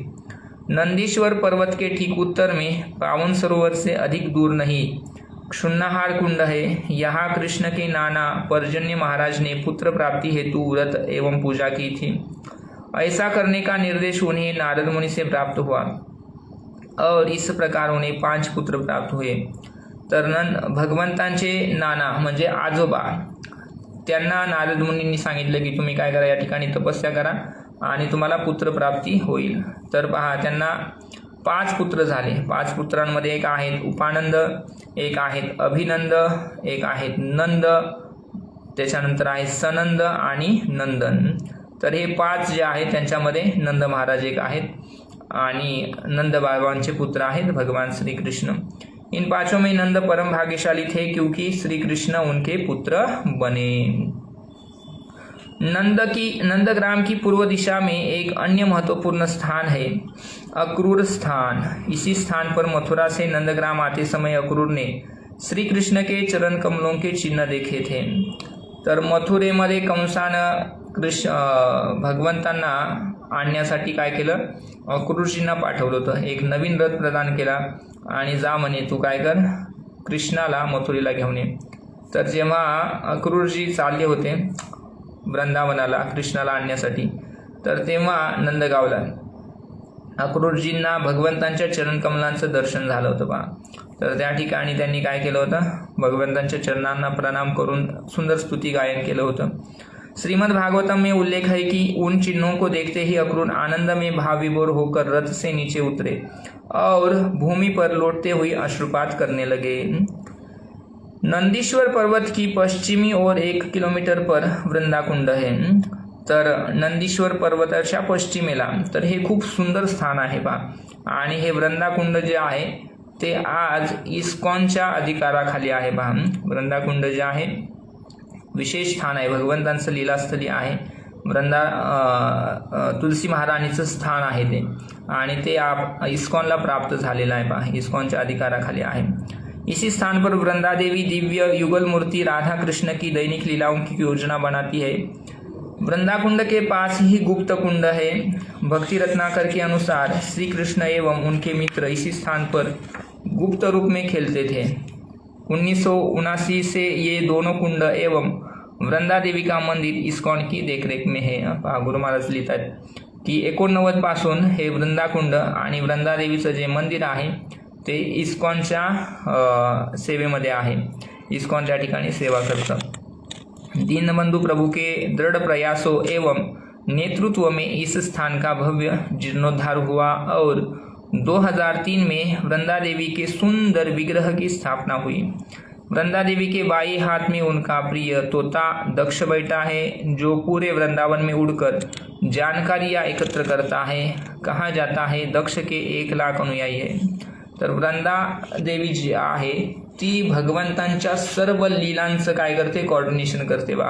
नंदीश्वर पर्वत के ठीक उत्तर में पावन सरोवर से अधिक दूर नहीं क्षुन्नाहार कुंड है. यहाँ कृष्ण के नाना पर्जन्य महाराज ने पुत्र प्राप्ति हेतु व्रत एवं पूजा की थी. ऐसा करने का निर्देश उन्हें नारद मुनि से प्राप्त हुआ और इस प्रकार उन्हें 5 पुत्र प्राप्त हुए. तर भगवंतांचे नाना म्हणजे आजोबा, त्यांना नारद मुनींनी सांगितलं की तुम्ही काय करा, या ठिकाणी तपस्या करा आणि तुम्हाला पुत्र प्राप्ती होईल. तर पहा, त्यांना 5 पुत्र झाले. 5 पुत्रांमध्ये एक आहेत उपानंद, एक आहेत अभिनंद, एक आहेत नंद, त्याच्यानंतर आहे सनंद आणि नंदन. तर हे 5 जे आहेत त्यांच्यामध्ये नंद महाराज एक आहेत, आणि नंद बाबांचे पुत्र आहेत भगवान श्री कृष्ण. इन 5 में नंद परम भाग्यशाली थे क्योंकि श्री कृष्ण उनके पुत्र बने. नंदग्राम की पूर्व दिशा में एक अन्य महत्वपूर्ण स्थान है, अक्रूर स्थान. इसी स्थान पर मथुरा से नंदग्राम आते समय अक्रूर ने श्री कृष्ण के चरण कमलों के चिन्ह देखे थे. तर मथुरेमध्ये कंसानं भगवंतांना आणण्यासाठी काय केलं, अक्रूरजींना पाठवलं होतं. एक नवीन रथ प्रदान केला आणि जा म्हणे तू काय कर, कृष्णाला मथुरेला घेऊन ये. तर जेव्हा अक्रूरजी चालले होते वृंदावनाला कृष्णाला आणण्यासाठी, तर तेव्हा नंदगावला अक्रूरजींना भगवंतांच्या चरणकमलांचं दर्शन झालं होतं बा. तर त्या ठिकाणी त्यांनी काय केलं होतं, भगवंतांच्या चरणांना प्रणाम करून सुंदर स्तुती गायन केलं होतं. श्रीमद् भागवतम में उल्लेख है कि उन चिन्हों को देखते ही अक्रूर आनंद में भाव विभोर होकर रथ से नीचे उतरे और भूमि पर लौटते हुए अश्रुपात करने लगे. नंदीश्वर पर्वत की पश्चिमी ओर 1 किलोमीटर पर वृंदाकुंड है. तर नंदीश्वर पर्वताच्या पश्चिमेला. तर हे खूप सुंदर स्थान आहे पहा. आणि हे वृंदाकुंड जे आहे ते आज इस्कॉनच्या अधिकाराखाली आहे पहा. वृंदाकुंड जे आहे विशेष स्थान आहे, भगवंतांचं लीलास्थली आहे. तुलसी महाराणीचं स्थान आहे ते, आणि ते इस्कॉनला प्राप्त झालेलं आहे पहा, इस्कॉनच्या अधिकाराखाली आहे. इसी स्थान पर वृंदा देवी दिव्य युगल मूर्ति राधा कृष्ण की दैनिक लीलाओं की योजना बनाती है. वृंदा कुंड के पास ही गुप्त कुंड है. भक्ति रत्नाकर के अनुसार श्री कृष्ण एवं उनके मित्र इसी स्थान पर गुप्त रूप में खेलते थे. 1979 से ये दोनों कुंड एवं वृंदा देवी का मंदिर इस्कॉन की देखरेख में है. गुरु महाराज लिहितात की 89 पासून हे वृंदाकुंड आणि वृंदा देवीचं जे मंदिर आहे ते इस्कॉनच्या सेवेमध्ये आहे. इस्कॉन त्या ठिकाणी सेवा करतं. दीनबंधु प्रभु के दृढ़ प्रयासों एवं नेतृत्व में इस स्थान का भव्य जीर्णोद्धार हुआ और 2003 में वृंदा देवी के सुंदर विग्रह की स्थापना हुई. वृंदा देवी के बाएं हाथ में उनका प्रिय तोता दक्ष बैठा है, जो पूरे वृंदावन में उड़कर जानकारियाँ एकत्र करता है. कहा जाता है दक्ष के 1 लाख अनुयायी है. तर वृंदा देवी जी आहे ती भगवंतांच्या सर्व लीलांचं काय करते, कोऑर्डिनेशन करते बा,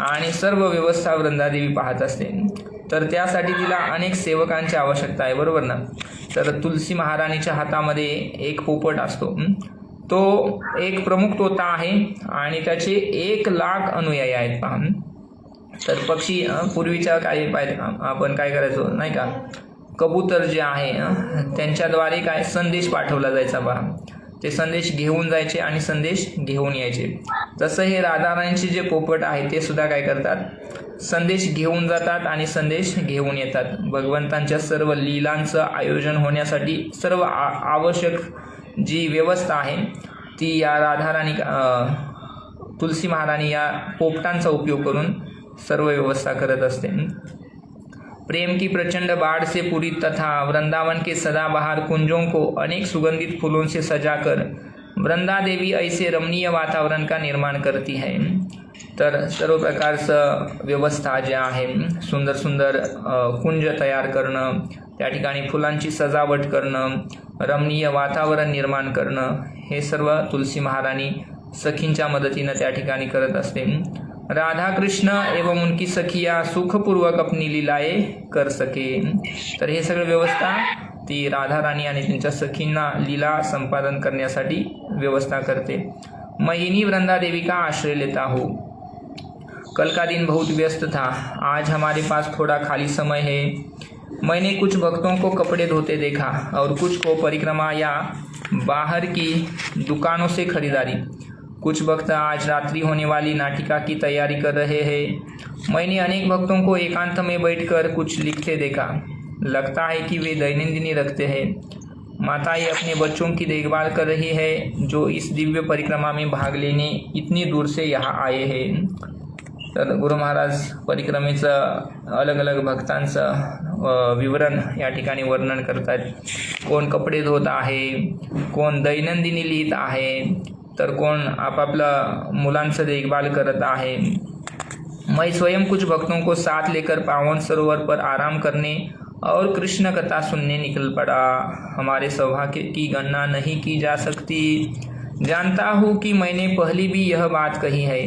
आणि सर्व व्यवस्था वृंदा देवी पाहत असते. तर त्यासाठी तिला अनेक सेवकांची आवश्यकता आहे, बरोबर ना. तर तुलसी महाराणीच्या हातामध्ये एक पोपट असतो, तो एक प्रमुख तोता आहे आणि त्याचे 1 लाख अनुयायी आहेत पहा. तर पक्षी पूर्वीच्या काही आपण काय करायचो नाही का, कबूतर जे आहे त्यांच्याद्वारे काय संदेश पाठवला जायचा पहा. ते संदेश घेऊन जायचे आणि संदेश घेऊन यायचे. तसं हे राधाराणीचे जे पोपट आहे ते सुद्धा काय करतात, संदेश घेऊन जातात आणि संदेश घेऊन येतात. भगवंतांच्या सर्व लीलांचं आयोजन होण्यासाठी सर्व आवश्यक जी व्यवस्था आहे ती या राधाराणी तुलसी महाराणी या पोपटांचा उपयोग करून सर्व व्यवस्था करत असते. प्रेम की प्रचंड बाढ़ से पूरी तथा वृंदावन के सदाबहार कुंजों को अनेक सुगंधित फूलों से सजाकर वृंदा देवी ऐसे रमणीय वातावरण का निर्माण करती है. तर सर्व प्रकारचं व्यवस्था जे आहे, सुंदर सुंदर कुंज तयार करणं, त्या ठिकाणी फुलांची सजावट करणं, रमणीय वातावरण निर्माण करणं, हे सर्व तुलसी महाराणी सखींच्या मदतीनं त्या ठिकाणी करत असते. राधा कृष्ण एवं उनकी सखिया सुखपूर्वक अपनी लीलाएं कर सके. तर हे सगळं व्यवस्था ती राधा राणी आणि त्यांच्या सखींना लीला संपादन करण्यासाठी व्यवस्था करते. मैं इन्हीं वृंदा देवी का आश्रय लेता हूँ. कल का दिन बहुत व्यस्त था, आज हमारे पास थोड़ा खाली समय है. मैंने कुछ भक्तों को कपड़े धोते देखा और कुछ को परिक्रमा या बाहर की दुकानों से खरीदारी. कुछ भक्त आज रात्रि होने वाली नाटिका की तैयारी कर रहे हैं. मैंने अनेक भक्तों को एकांत में बैठकर कुछ लिखते देखा. लगता है कि वे दैनंदिनी रखते हैं. माताएं अपने बच्चों की देखभाल कर रही है, जो इस दिव्य परिक्रमा में भाग लेने इतनी दूर से यहाँ आए हैं. तर गुरु महाराज परिक्रमेचं अलग अलग भक्तांचं विवरण या ठिकाणी वर्णन करतात. कोण कपडे धुत आहे, कोण दैनंदिनी लिहित आहे, तर कोण आपापल्या मुलांचं देखभाल करत आहे. मैं स्वयं कुछ भक्तों को साथ लेकर पावन सरोवर पर आराम करने और कृष्ण कथा सुनने निकल पड़ा. हमारे सौभाग्य की गणना नहीं की जा सकती. जानता हूँ कि मैंने पहले भी यह बात कही है,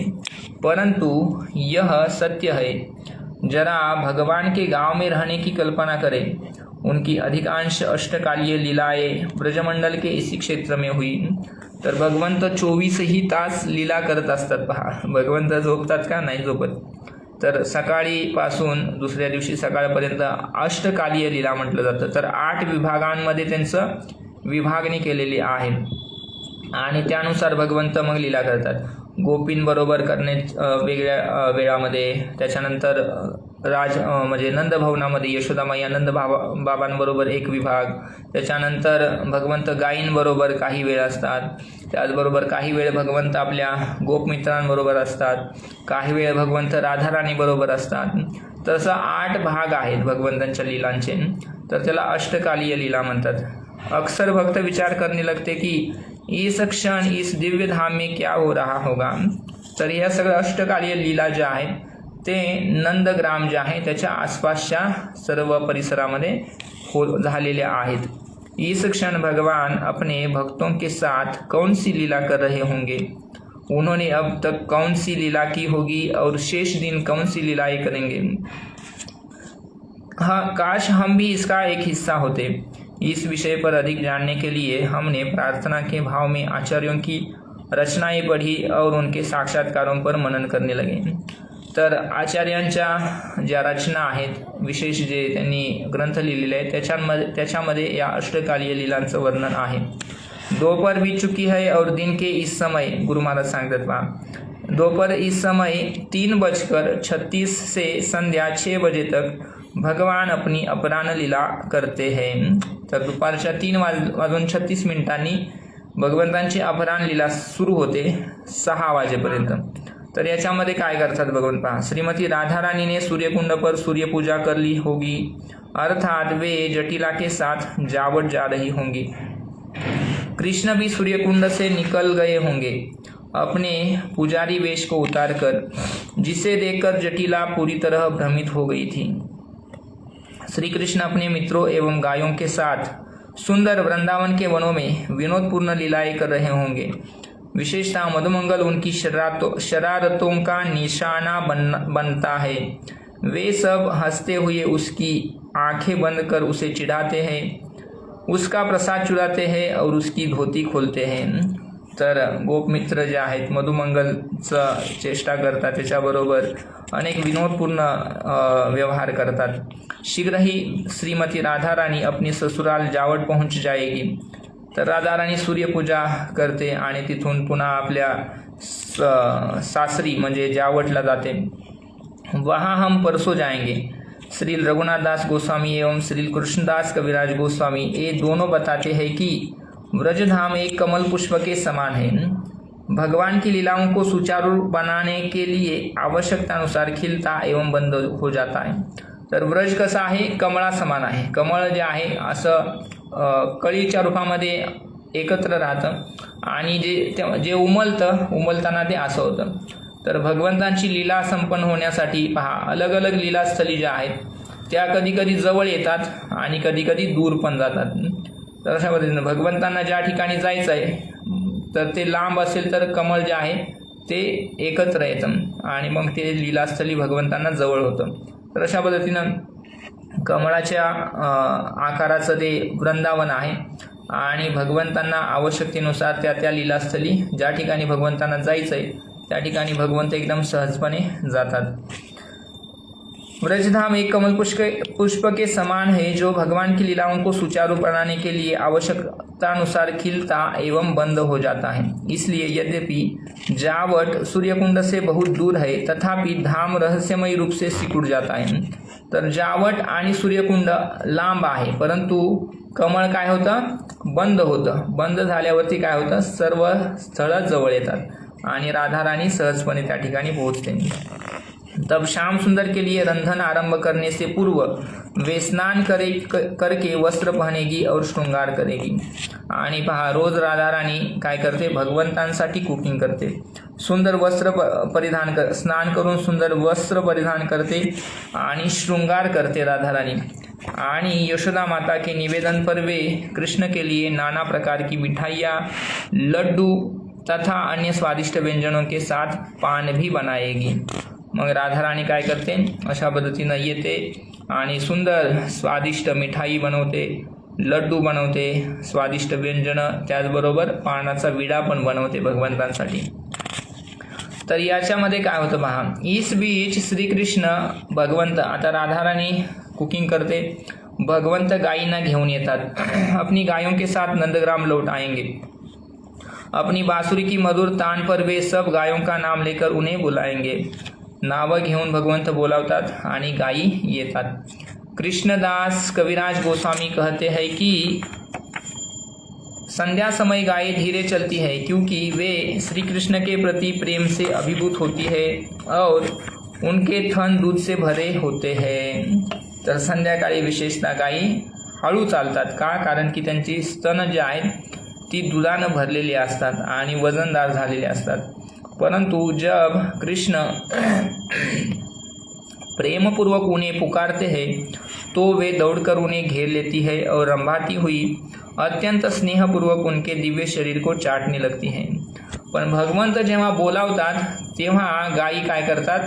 परंतु यह सत्य है. जरा भगवान के गांव में रहने की कल्पना करें. उनकी अधिकांश अष्टकालीय लीलाएं ब्रजमंडल के इसी क्षेत्र में हुई. तर भगवंत 24ही तास लीला करत असतात पहा. भगवंत झोपतात का, नाही झोपत. तर सकाळीपासून दुसऱ्या दिवशी सकाळपर्यंत अष्टकालीय लीला म्हटलं जातं. तर 8 विभागांमध्ये त्यांचं विभागणी केलेली आहे आणि त्यानुसार भगवंत मग लीला करतात. गोपींबरोबर करणे वेगळ्या वेळामध्ये, त्याच्यानंतर म्हणजे नंदभवनामध्ये यशोदामाई नंद बाबांबरोबर एक विभाग, त्याच्यानंतर भगवंत गायींबरोबर काही वेळ असतात, त्याचबरोबर काही वेळ भगवंत आपल्या गोपमित्रांबरोबर असतात, काही वेळ भगवंत राधाराणीबरोबर असतात. तसं 8 भाग आहेत भगवंतांच्या लीलांचे, तर त्याला अष्टकालीय लीला म्हणतात. अक्सर भक्त विचार करने लगते की इस क्षण इस दिव्य धाम में क्या हो रहा होगा. तर या सगळं अष्टकालीय लीला ज्या आहेत ते नंदग्राम जे आहे त्याच्या आसपासच्या सर्व परिसरामध्ये झालेले आहेत। इस क्षण भगवान अपने भक्तों के साथ कौन सी लीला कर रहे होंगे, उन्होंने अब तक कौन सी लीला की होगी और शेष दिन कौन सी लीलाएं करेंगे। हाँ, काश हम भी इसका एक हिस्सा होते। इस विषय पर अधिक जानने के लिए हमने प्रार्थना के भाव में आचार्यों की रचनाएं पढ़ी और उनके साक्षात्कारों पर मनन करने लगे। तर आचार्यांच्या ज्या रचना आहेत, विशेष जे त्यांनी ग्रंथ लिहिलेले आहेत त्याच्यामध्ये या अष्टकालीय लीलांचं वर्णन आहे। दोपहर बीत चुकी है और दिन के इस समय, गुरु महाराज सांगतात पहा, दोपहर इस समय 3:36 से संध्या 6 बजे तक भगवान अपनी अपराह्न लीला करते हैं। तर दुपारच्या 3:36 भगवंतांची अपराह्न लीला सुरू होते 6 वाजेपर्यंत। तर याच्यामध्ये काय करतात भगवंत पहा, श्रीमती राधा रानी ने सूर्यकुंड पर सूर्य पूजा कर ली होगी, अर्थात वे जटिला के साथ जावट जा रही होंगी। कृष्ण भी सूर्यकुंड से निकल गए होंगे अपने पुजारी वेश को उतारकर, जिसे देखकर जटिला पूरी तरह भ्रमित हो गई थी। श्री कृष्ण अपने मित्रों एवं गायों के साथ सुंदर वृंदावन के वनों में विनोदपूर्ण लीलाएं कर रहे होंगे। विशेषतः मधुमंगल उनकी शरारतों का निशाना बनता है। वे सब हंसते हुए उसकी आंखें बंद कर उसे चिढ़ाते हैं, उसका प्रसाद चुराते हैं और उसकी धोती खोलते हैं। तर गोपमित्र जे आहेत मधुमंगलचं चेष्टा करतात, त्याच्याबरोबर अनेक विनोदपूर्ण व्यवहार करतात। शीघ्र ही श्रीमती राधा रानी अपनी ससुराल जावट पहुंच जाएगी। तर राधा रानी सूर्यपूजा करते आणि तिथून पुन्हा आपल्या सासरी म्हणजे जावटला जाते। वहाँ हम परसों जाएंगे। श्री रघुनाथ दास गोस्वामी एवं श्री कृष्णदास कविराज गोस्वामी ये दोनों बताते हैं कि व्रजधाम एक कमल पुष्प के समान है। भगवान की लीलाओं को सुचारू बनाने के लिए आवश्यकता अनुसार खिलता एवं बंद हो जाता है। तर व्रज कसा आहे, कमळा समान आहे। कमळ जे आहे असं कळीच्या रूपामध्ये एकत्र राहतं आणि जे उमलताना ते असं होतं। तर भगवंतांची लीला संपन्न होण्यासाठी पहा, अलग अलग लीलास्थली ज्या आहेत त्या कधी कधी जवळ येतात आणि कधी कधी दूर पण जातात। तर अशा पद्धतीने भगवंतांना ज्या ठिकाणी जायचं आहे तर ते लांब असेल तर कमळ जे आहे ते एकत्र येतं आणि मग ते लीलास्थली भगवंतांना जवळ होतं। तर अशा पद्धतीनं कमळाच्या आकाराचं ते वृंदावन आहे आणि भगवंतांना आवश्यकतेनुसार त्या लीलास्थली ज्या ठिकाणी भगवंतांना जायचं आहे त्या ठिकाणी भगवंत एकदम सहजपणे जातात। व्रजधाम एक कमल पुष्प के समान है जो भगवान की लीलाओं को सुचारू बनाने के लिए आवश्यकतानुसार खिलता एवं बंद हो जाता है। इसलिए यद्यपि जावट सूर्यकुंड से बहुत दूर है तथापि धाम रहस्यमय रूप से सिकुड़ जाता है। तर जावट आणि सूर्यकुंड लांब आहे परंतु कमळ काय होतं, बंद होतं। बंद झाल्यावरती काय होतं, सर्व स्थळ जवळ येतात आणि राधा रानी सहजपणे त्या ठिकाणी पोहोचते। तब श्याम सुंदर के लिए रंधन आरंभ करने से पूर्व वे स्नान करके वस्त्र पहनेगी और श्रृंगार करेगी। आणि पहा, रोज राधा रानी काय करते, भगवंतांसाठी कुकिंग करते, सुंदर वस्त्र परिधान स्नान करून सुंदर वस्त्र परिधान करते आणि श्रृंगार करते राधा रानी। आणि यशोदा माता के निवेदन पर वे कृष्ण के लिए नाना प्रकार की मिठाइयाँ, लड्डू तथा अन्य स्वादिष्ट व्यंजनों के साथ पान भी बनाएगी। मग राधा रानी काय करते, अशा पद्धतीनं येते आणि सुंदर स्वादिष्ट मिठाई बनवते, लड्डू बनवते, स्वादिष्ट व्यंजन, त्याचबरोबर पानाचा विडा पण बनवते भगवंतांसाठी। तर याच्यामध्ये काय होतं पहा, इस बीच श्रीकृष्ण भगवंत, आता राधा रानी कुकिंग करते, भगवंत गायींना घेऊन येतात। अपनी गायों के साथ नंदग्राम लौट आएंगे। अपनी बांसुरी की मधुर तान पर वे सब गायों का नाम लेकर उन्हें बुलाएंगे। नावं घेऊन भगवंत बोलावतात आणि गायी येतात। कृष्णदास कविराज गोस्वामी कहते हैं कि संध्या समय गायें धीरे चलती है क्योंकि वे श्री कृष्ण के प्रति प्रेम से अभिभूत होती है और उनके थन दूध से भरे होते हैं। तर संध्याकाळी विशेषतः गायी हळू चालतात का, कारण की त्यांची स्तन जे आहेत ती दुधानं भरलेली असतात आणि वजनदार झालेली असतात। परंतु जब कृष्ण प्रेम पूर्वक उन्हें पुकारते हैं तो वे दौड़कर उन्हें घेर लेती है और रंभाती हुई अत्यंत स्नेहपूर्वक उनके दिव्य शरीर को चाटने लगती हैं. पण भगवंत जेव्हा बोलावतात तेव्हा गायी काय करतात,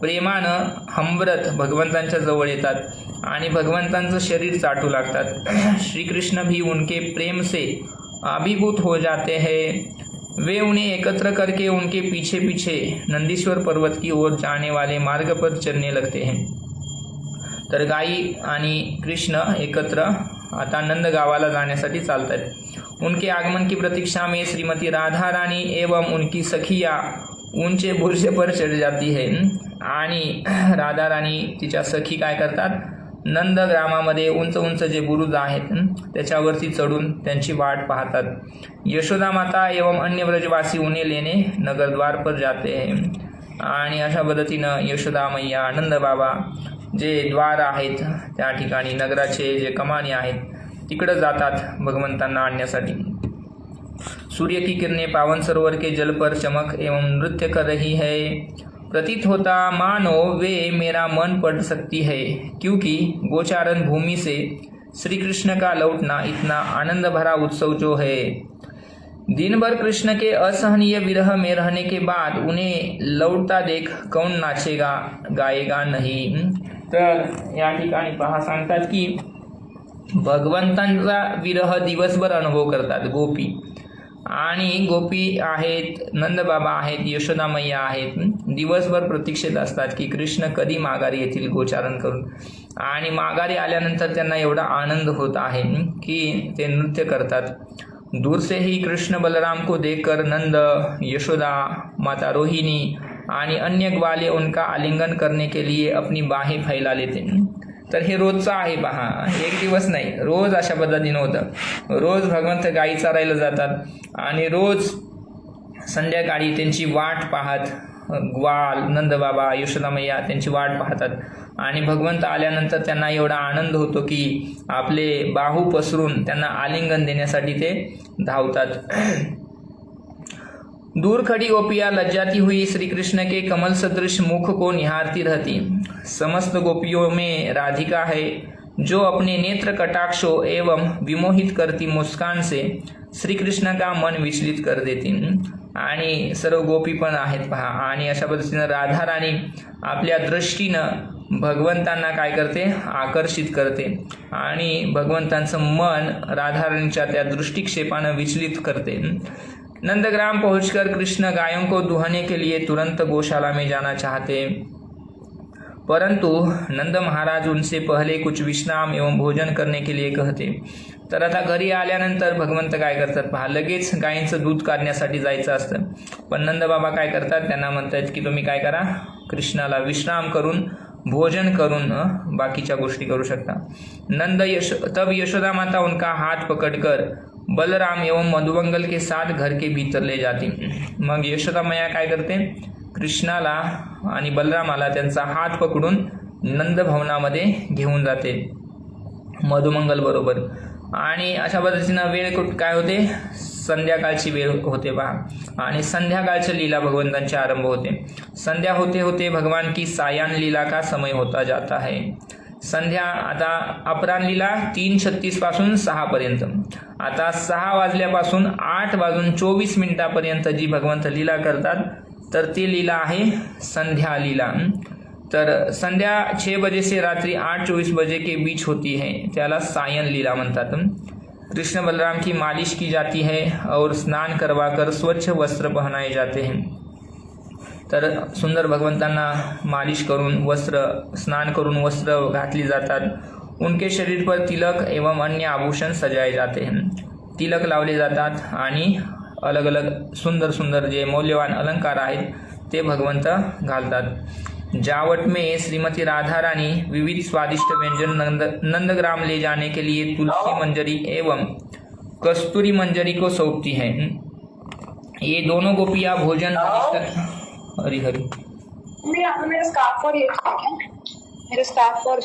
प्रेमानं हंबरत भगवंतांच्या जवळ येतात आणि भगवंतांचं शरीर चाटू लागतात. श्रीकृष्ण भी उनके प्रेम से अभिभूत हो जाते हैं. वे उन्हें एकत्र करके उनके पीछे पीछे नंदीश्वर पर्वत की ओर जाने वाले मार्ग पर चलने लगते हैं. तर गाई आणि कृष्ण एकत्र आता नंद गावाला जाण्यासाठी चालत आहेत. उनके आगमन की प्रतीक्षा में श्रीमती राधा रानी एवं उनकी सखिया ऊंचे बुर्ज पर चढ़ जाती है. आणि राधा राणी तिच्या सखी काय करतात, नंद ग्रामामध्ये उंच उंच जे बुरुज आहेत त्याच्यावरती चढून त्यांची वाट पाहतात. यशोदा माता एवं अन्य ब्रजवासी उन्हें लेने नगरद्वार पर जाते हैं. आणि अशा पद्धतीनं यशोदा मैया, नंद बाबा जे द्वार आहेत त्या ठिकाणी नगराचे जे कमानी आहेत तिकडं जातात भगवंतांना आणण्यासाठी. सूर्य की किरणें पावन सरोवर के जल पर चमक एवं नृत्य कर रही है. प्रतीत होता मानो वे मेरा मन पढ़ सकती है, क्योंकि गोचारण भूमि से श्री कृष्ण का लौटना इतना आनंद भरा उत्सव जो है. दिन भर कृष्ण के असहनीय विरह में रहने के बाद उन्हें लौटता देख कौन नाचेगा गाएगा नहीं. तर या ठिकाणी पहा सांगतात की भगवंतांचा विरह दिवसभर अनुभव करतात गोपी. आणि गोपी आहेत, नंदबाबा आहेत, यशोदा मैया आहेत, दिवसभर प्रतीक्षेत असतात की कृष्ण कधी माघारी येतील गोचारण करून. आणि माघारी आल्यानंतर त्यांना एवढा आनंद होत आहे की ते नृत्य करतात. दूर से ही कृष्ण बलराम को देखकर नंद, यशोदा, माता रोहिणी आणि अन्य ग्वाले उनका आलिंगन करने के लिए अपनी बाहें फैला लेते. तर हे रोजचं आहे पहा, एक दिवस नाही, रोज अशा पद्धतीनं होतं. रोज भगवंत गायी चरायला जातात आणि रोज संध्याकाळी त्यांची वाट पाहत ग्वाल, नंदबाबा, यशोदामय्या त्यांची वाट पाहतात. आणि भगवंत आल्यानंतर त्यांना एवढा आनंद होतो की आपले बाहू पसरून त्यांना आलिंगन देण्यासाठी ते धावतात. दूर खड़ी गोपियां लज्जाती हुई श्री कृष्ण के कमल सदृश मुख को निहारती रहती. समस्त गोपियों में राधिका है जो अपने नेत्र कटाक्षों एवं विमोहित करती मुस्कान से श्री कृष्ण का मन विचलित कर देती. आणि सर्व गोपी पण आहेत पहा. आणि अशा पद्धतीनं राधा राणी आपल्या दृष्टीनं भगवंतांना काय करते, आकर्षित करते आणि भगवंतांचं मन राधाराणीच्या त्या दृष्टिक्षेपानं विचलित करते. नंदग्राम पहुंचकर कृष्ण गायों को दुहाने के लिए तुरंत गौशाला में जाना चाहते, परंतु नंद महाराज उनसे पहले कुछ विश्राम एवं भोजन करने के लिए कहते. तर आता घरी आल्यानंतर भगवंत काय करतात पहा, लगेच गायींचं दूध काढण्यासाठी जायचं असतं. पण नंदबाबा काय करतात, त्यांना म्हणतात की तुम्ही काय करा, कृष्णाला विश्राम करून भोजन करून बाकीच्या गोष्टी करू शकता. तब यशोदा माता उनका हाथ पकड़कर बलराम एवं मधुमंगल के साथ घर के भीतर ले जाती. मग यशोदा मैया काय करते, कृष्णाला आणि बलरामाला त्यांचा हात पकडून नंद भवनामध्ये घेऊन जाते मधुमंगल बरोबर. आणि अशा पद्धतीनं वेळ काय होते, संध्याकाळची वेळ होते पहा. आणि संध्याकाळच्या लीला भगवंतांचे आरंभ होते. संध्या होते होते भगवान की सायान लीला का समय होता जाता है. संध्या आता अपरान लीला 3:36 पासून 6 पर्यंत. आता 6 वाजल्यापासून 8 वाजून 24 मिनिटापर्यंत जी भगवंत लीला करतात तर ती लीला आहे संध्या लीला. तर संध्या 6 बजे से रात्रि 8:24 बजे के बीच होती है, त्याला सायन लीला म्हणतात. कृष्ण बलराम की मालिश की जाती है और स्नान करवाकर स्वच्छ वस्त्र पहनाए जाते हैं. तर सुंदर भगवंतांना मालिश करून स्नान करून वस्त्र घातली जातात. उनके शरीर पर तिलक एवं अन्य आभूषण सजाए जाते हैं. तिलक लावले जातात आणि अलग अलग सुंदर सुंदर जे मौल्यवान अलंकार आहेत ते भगवंत घालतात. जावट में श्रीमती राधा रानी विविध स्वादिष्ट व्यंजन नंदग्राम ले जाने के लिए तुलसी मंजरी एवं कस्तूरी मंजरी को सौंपती हैं. ये दोनों गोपियां भोजन हरी हरी मेरे स्कार्फ पर मेरे स्कार्फ पर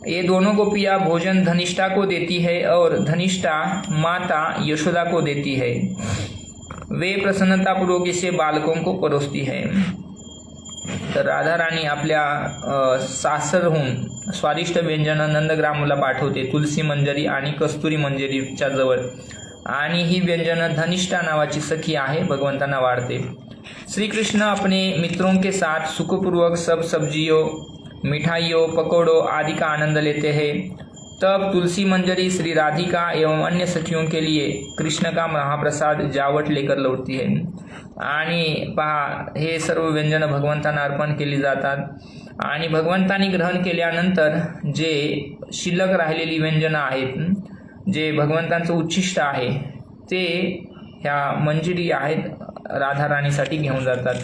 ये दोनों गोपियां भोजन धनिष्ठा को देती है और धनिष्ठा माता यशोदा को देती है. वे प्रसन्नतापूर्वक इसे बालकों को परोसती है. तर राधाराणी आपल्या सासरहून स्वादिष्ट व्यंजन नंदग्रामला पाठवते, तुलसी मंजरी आणि कस्तुरी मंजरीच्या जवळ, आणि ही व्यंजन धनिष्ठा नावाची सखी आहे भगवंतांना वाढते। श्री कृष्ण अपने मित्रों के साथ सुखपूर्वक सब सब्जियों, मिठाइयों, पकौड़ों आदि का आनंद लेते हैं। तब तुलसी मंजरी श्री राधिका एवं अन्य सखियों के लिए कृष्ण का महाप्रसाद जावट लेकर लौटती है। आणि पहा, हे सर्व व्यंजन भगवंतांना अर्पण केली जातात आणि भगवंतांनी ग्रहण केल्यानंतर जे शिल्लक राहिलेली व्यंजनं आहेत, जे भगवंतांचं उच्छिष्ट आहे, ते ह्या मंजिरी आहेत राधारानीसाठी घेऊन जातात।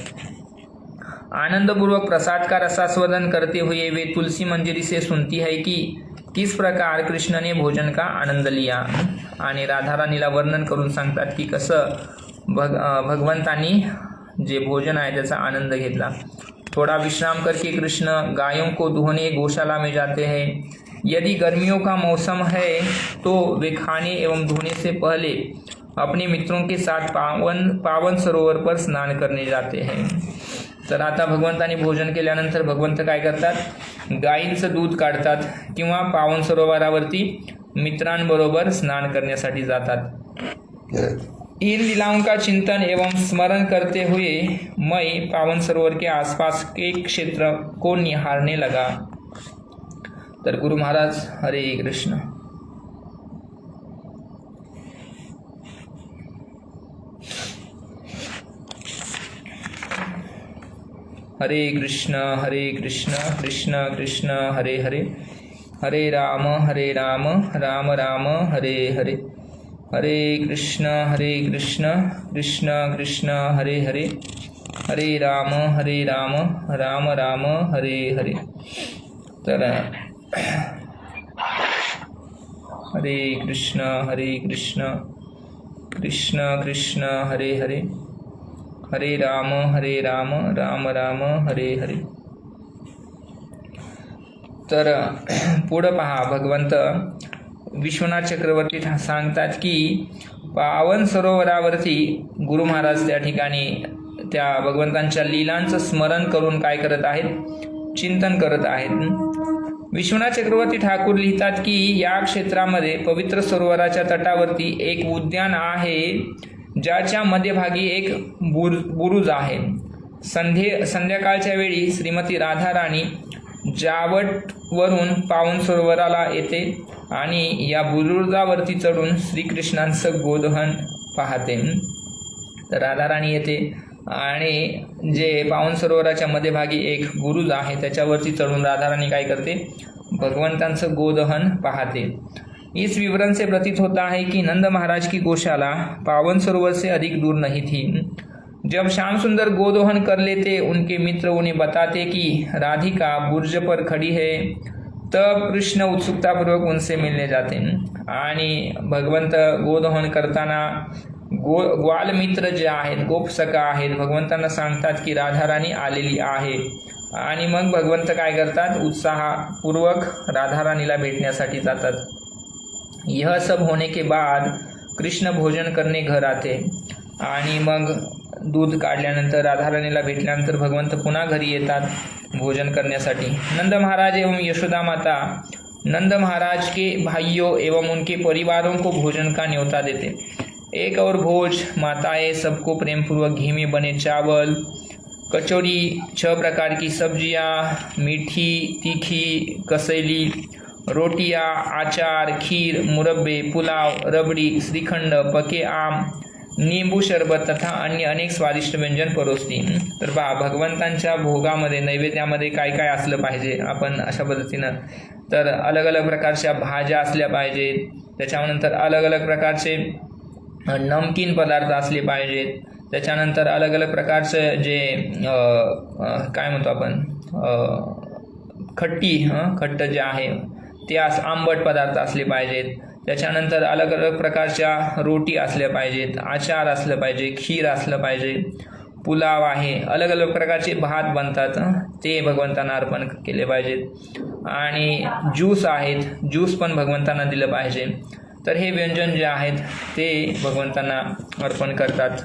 आनंदपूर्वक प्रसाद का रसास्वादन करते हुए वे तुलसी मंजरी से सुनती है कि किस प्रकार कृष्ण ने भोजन का आनंद लिया, आणि राधारानीला वर्णन करून सांगतात की कसं भगवंतांनी जे भोजन आहे त्याचा आनंद घेतला। थोड़ा विश्राम करके कृष्ण गायों को दुहने गौशाला में जाते हैं। यदि गर्मियों का मौसम है तो वे खाने एवं धोने से पहले अपने मित्रों के साथ पावन सरोवर पर स्नान करने जाते हैं। तर आता भगवंतांनी भोजन केल्यानंतर भगवंत काय करतात, गायींचं दूध काढतात किंवा पावन सरोवरावरती मित्रांबरोबर स्नान करण्यासाठी जातात। इन लीलाओं का चिंतन एवं स्मरण करते हुए मैं पावन सरोवर के आसपास के क्षेत्र को निहारने लगा। तर गुरु महाराज हरे कृष्ण। हरे कृष्ण कृष्ण कृष्ण हरे हरे, हरे राम राम राम हरे हरे, हरे कृष्ण कृष्ण कृष्ण हरे हरे, हरे राम राम राम हरे हरे। तर हरे कृष्ण कृष्ण कृष्ण हरे हरे, हरे राम राम राम हरे हरे। तर पुढं पहा, भगवंत विश्वनाथ चक्रवर्ती सांगतात की पावन सरोवरावरती गुरु महाराज त्या ठिकाणी त्या भगवंतांच्या लीलांचं स्मरण करून काय करत आहेत, चिंतन करत आहेत। विश्वनाथ चक्रवर्ती ठाकूर लिहितात की या क्षेत्रामध्ये पवित्र सरोवराच्या तटावरती एक उद्यान आहे, ज्याच्या मध्यभागी एक बुरुज आहे। संध्याकाळच्या वेळी श्रीमती राधाराणी जावटवरून पावन सरोवराला येते आणि या बुरुजावरती चढून श्रीकृष्णांचं गोदहन पाहते। तर राधाराणी येते आणि जे पावन सरोवराच्या मध्यभागी एक बुरुज आहे त्याच्यावरती चढून राधाराणी काय करते, भगवंतांचं गोदहन पाहते। इस विवरण से प्रतीत होता है कि नंद महाराज की गौशाला पावन सरोवर से अधिक दूर नहीं थी। जब श्याम सुंदर गोदोहन कर लेते, उनके मित्र उन्हें बताते कि राधिका बुर्ज पर खड़ी है, तब कृष्ण उत्सुकतापूर्वक उनसे मिलने जाते। आणि भगवंत गोदोहन करताना ग्वाल मित्र जे आहेत, गोपसखा आहेत, भगवंतांना सांगतात की राधाराणी आलेली आहे, आणि मग भगवंत काय करतात, उत्साहपूर्वक राधाराणीला भेटण्यासाठी जातात। यह सब होने के बाद कृष्ण भोजन करने घर आते, आणि मग दूध काढल्यानंतर राधाराणीला भेटल्यानंतर भगवंत पुन्हा घरी येतात भोजन करण्यासाठी। नंद महाराज एवं यशोदा माता नंद महाराज के भाइयों एवं उनके परिवारों को भोजन का न्योता देते। एक और भोज माताएं सबको प्रेमपूर्वक घी में बने चावल, कचौड़ी, 6 प्रकार की सब्जियां, मीठी, तीखी, कसैली, रोटियां, आचार, खीर, मुरब्बे, पुलाव, रबड़ी, श्रीखंड, पके आम, नींबू शरबत तथा अन्य अनेक स्वादिष्ट व्यंजन परोसती। तर भगवंतांच्या भोगामध्ये, नैवेद्यामध्ये काय काय असलं पाहिजे, आपण अशा पद्धतीनं, तर अलग अलग प्रकारच्या भाज्या असल्या पाहिजेत, त्याच्यानंतर अलग अलग प्रकारचे नमकीन पदार्थ असले पाहिजेत, त्याच्यानंतर अलग अलग प्रकारचे जे काय म्हणतो आपण खट्ट जे आहे ते आंबट पदार्थ असले पाहिजेत, त्याच्यानंतर अलग अलग प्रकारच्या रोटी असल्या पाहिजेत, आचार असलं पाहिजे, खीर असलं पाहिजे, पुलाव आहे, अलग अलग प्रकारचे भात बनतात ते भगवंतांना अर्पण केले पाहिजेत, आणि ज्यूस आहेत, ज्यूस पण भगवंतांना दिलं पाहिजे। तर हे व्यंजन जे आहेत ते भगवंतांना अर्पण करतात।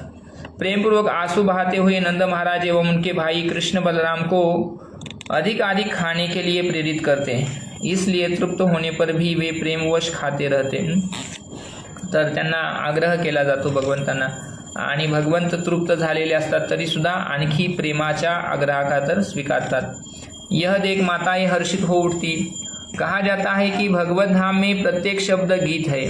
प्रेमपूर्वक आंसू बहाते हुए नंद महाराज एवं उनके भाई कृष्ण बलराम को अधिक खाने के लिए प्रेरित करते हैं। इसलिए तृप्त होने पर भी वे प्रेमवश खाते रहते। तर त्यांना आग्रह केला जातो भगवंतांना, आणि भगवंत तृप्त झालेले असतात तरी सुद्धा आणखी प्रेमाच्या आग्रहाखातर स्वीकारतात। यह देख माताएं हर्षित हो उठती। कहा जाता है कि भगवत धाम में प्रत्येक शब्द गीत है।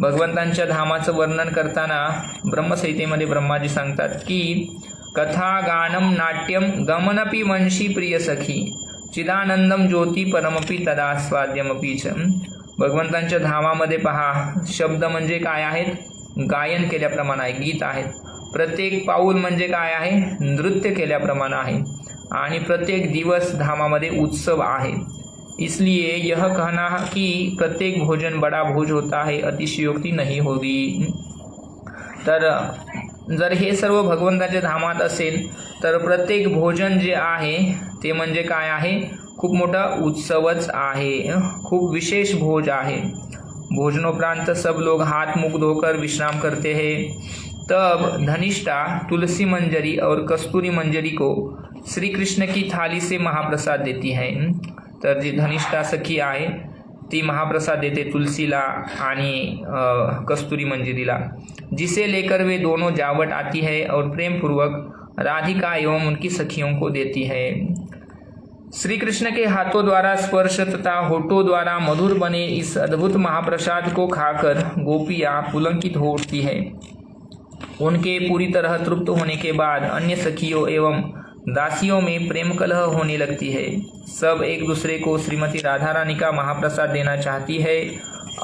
भगवंतांच्या धामाचं वर्णन करताना ब्रह्मसंहितेमध्ये ब्रह्माजी सांगतात की कथा गानम नाट्यम गमनपि वंशी प्रिय सखी चिदानंदम ज्योती परमपि तदास्वाद्यमपि च। भगवंतांच्या धामामध्ये पहा, शब्द म्हणजे काय आहेत? गायन केल्याप्रमाणे आहे, गीत आहेत। प्रत्येक पाऊल म्हणजे काय आहे? नृत्य केल्याप्रमाणे आहे, आणि प्रत्येक दिवस धामामध्ये उत्सव आहे। इसलिए यह कहना कि प्रत्येक भोजन बड़ा भोज होता है अतिशयोक्ति नहीं होगी। तर जर हे सर्व भगवंताच्या धामात असेल तर प्रत्येक भोजन जे आहे ते म्हणजे काय आहे? खूप मोठा उत्सवच आहे, खूप विशेष भोज आहे। भोजनोपरांत सब लोग हाथ मुख धोकर विश्राम करते हैं। तब धनिष्ठा तुलसी मंजरी और कस्तूरी मंजरी को श्री कृष्ण की थाली से महाप्रसाद देती है। तर जी धनिष्ठा सखी आहे ती महाप्रसाद देते तुलसीला आणि कस्तूरी मंजरीला, जिसे लेकर वे दोनों जावट आती है और प्रेम पूर्वक राधिका एवं उनकी सखियों को देती है। श्री कृष्ण के हाथों द्वारा स्पर्श तथा होठों द्वारा मधुर बने इस अद्भुत महाप्रसाद को खाकर गोपियाँ पुलंकित हो उठती है। उनके पूरी तरह तृप्त होने के बाद अन्य सखियों एवं दासियों में प्रेम कलह होने लगती है। सब एक दूसरे को श्रीमती राधा रानी का महाप्रसाद देना चाहती है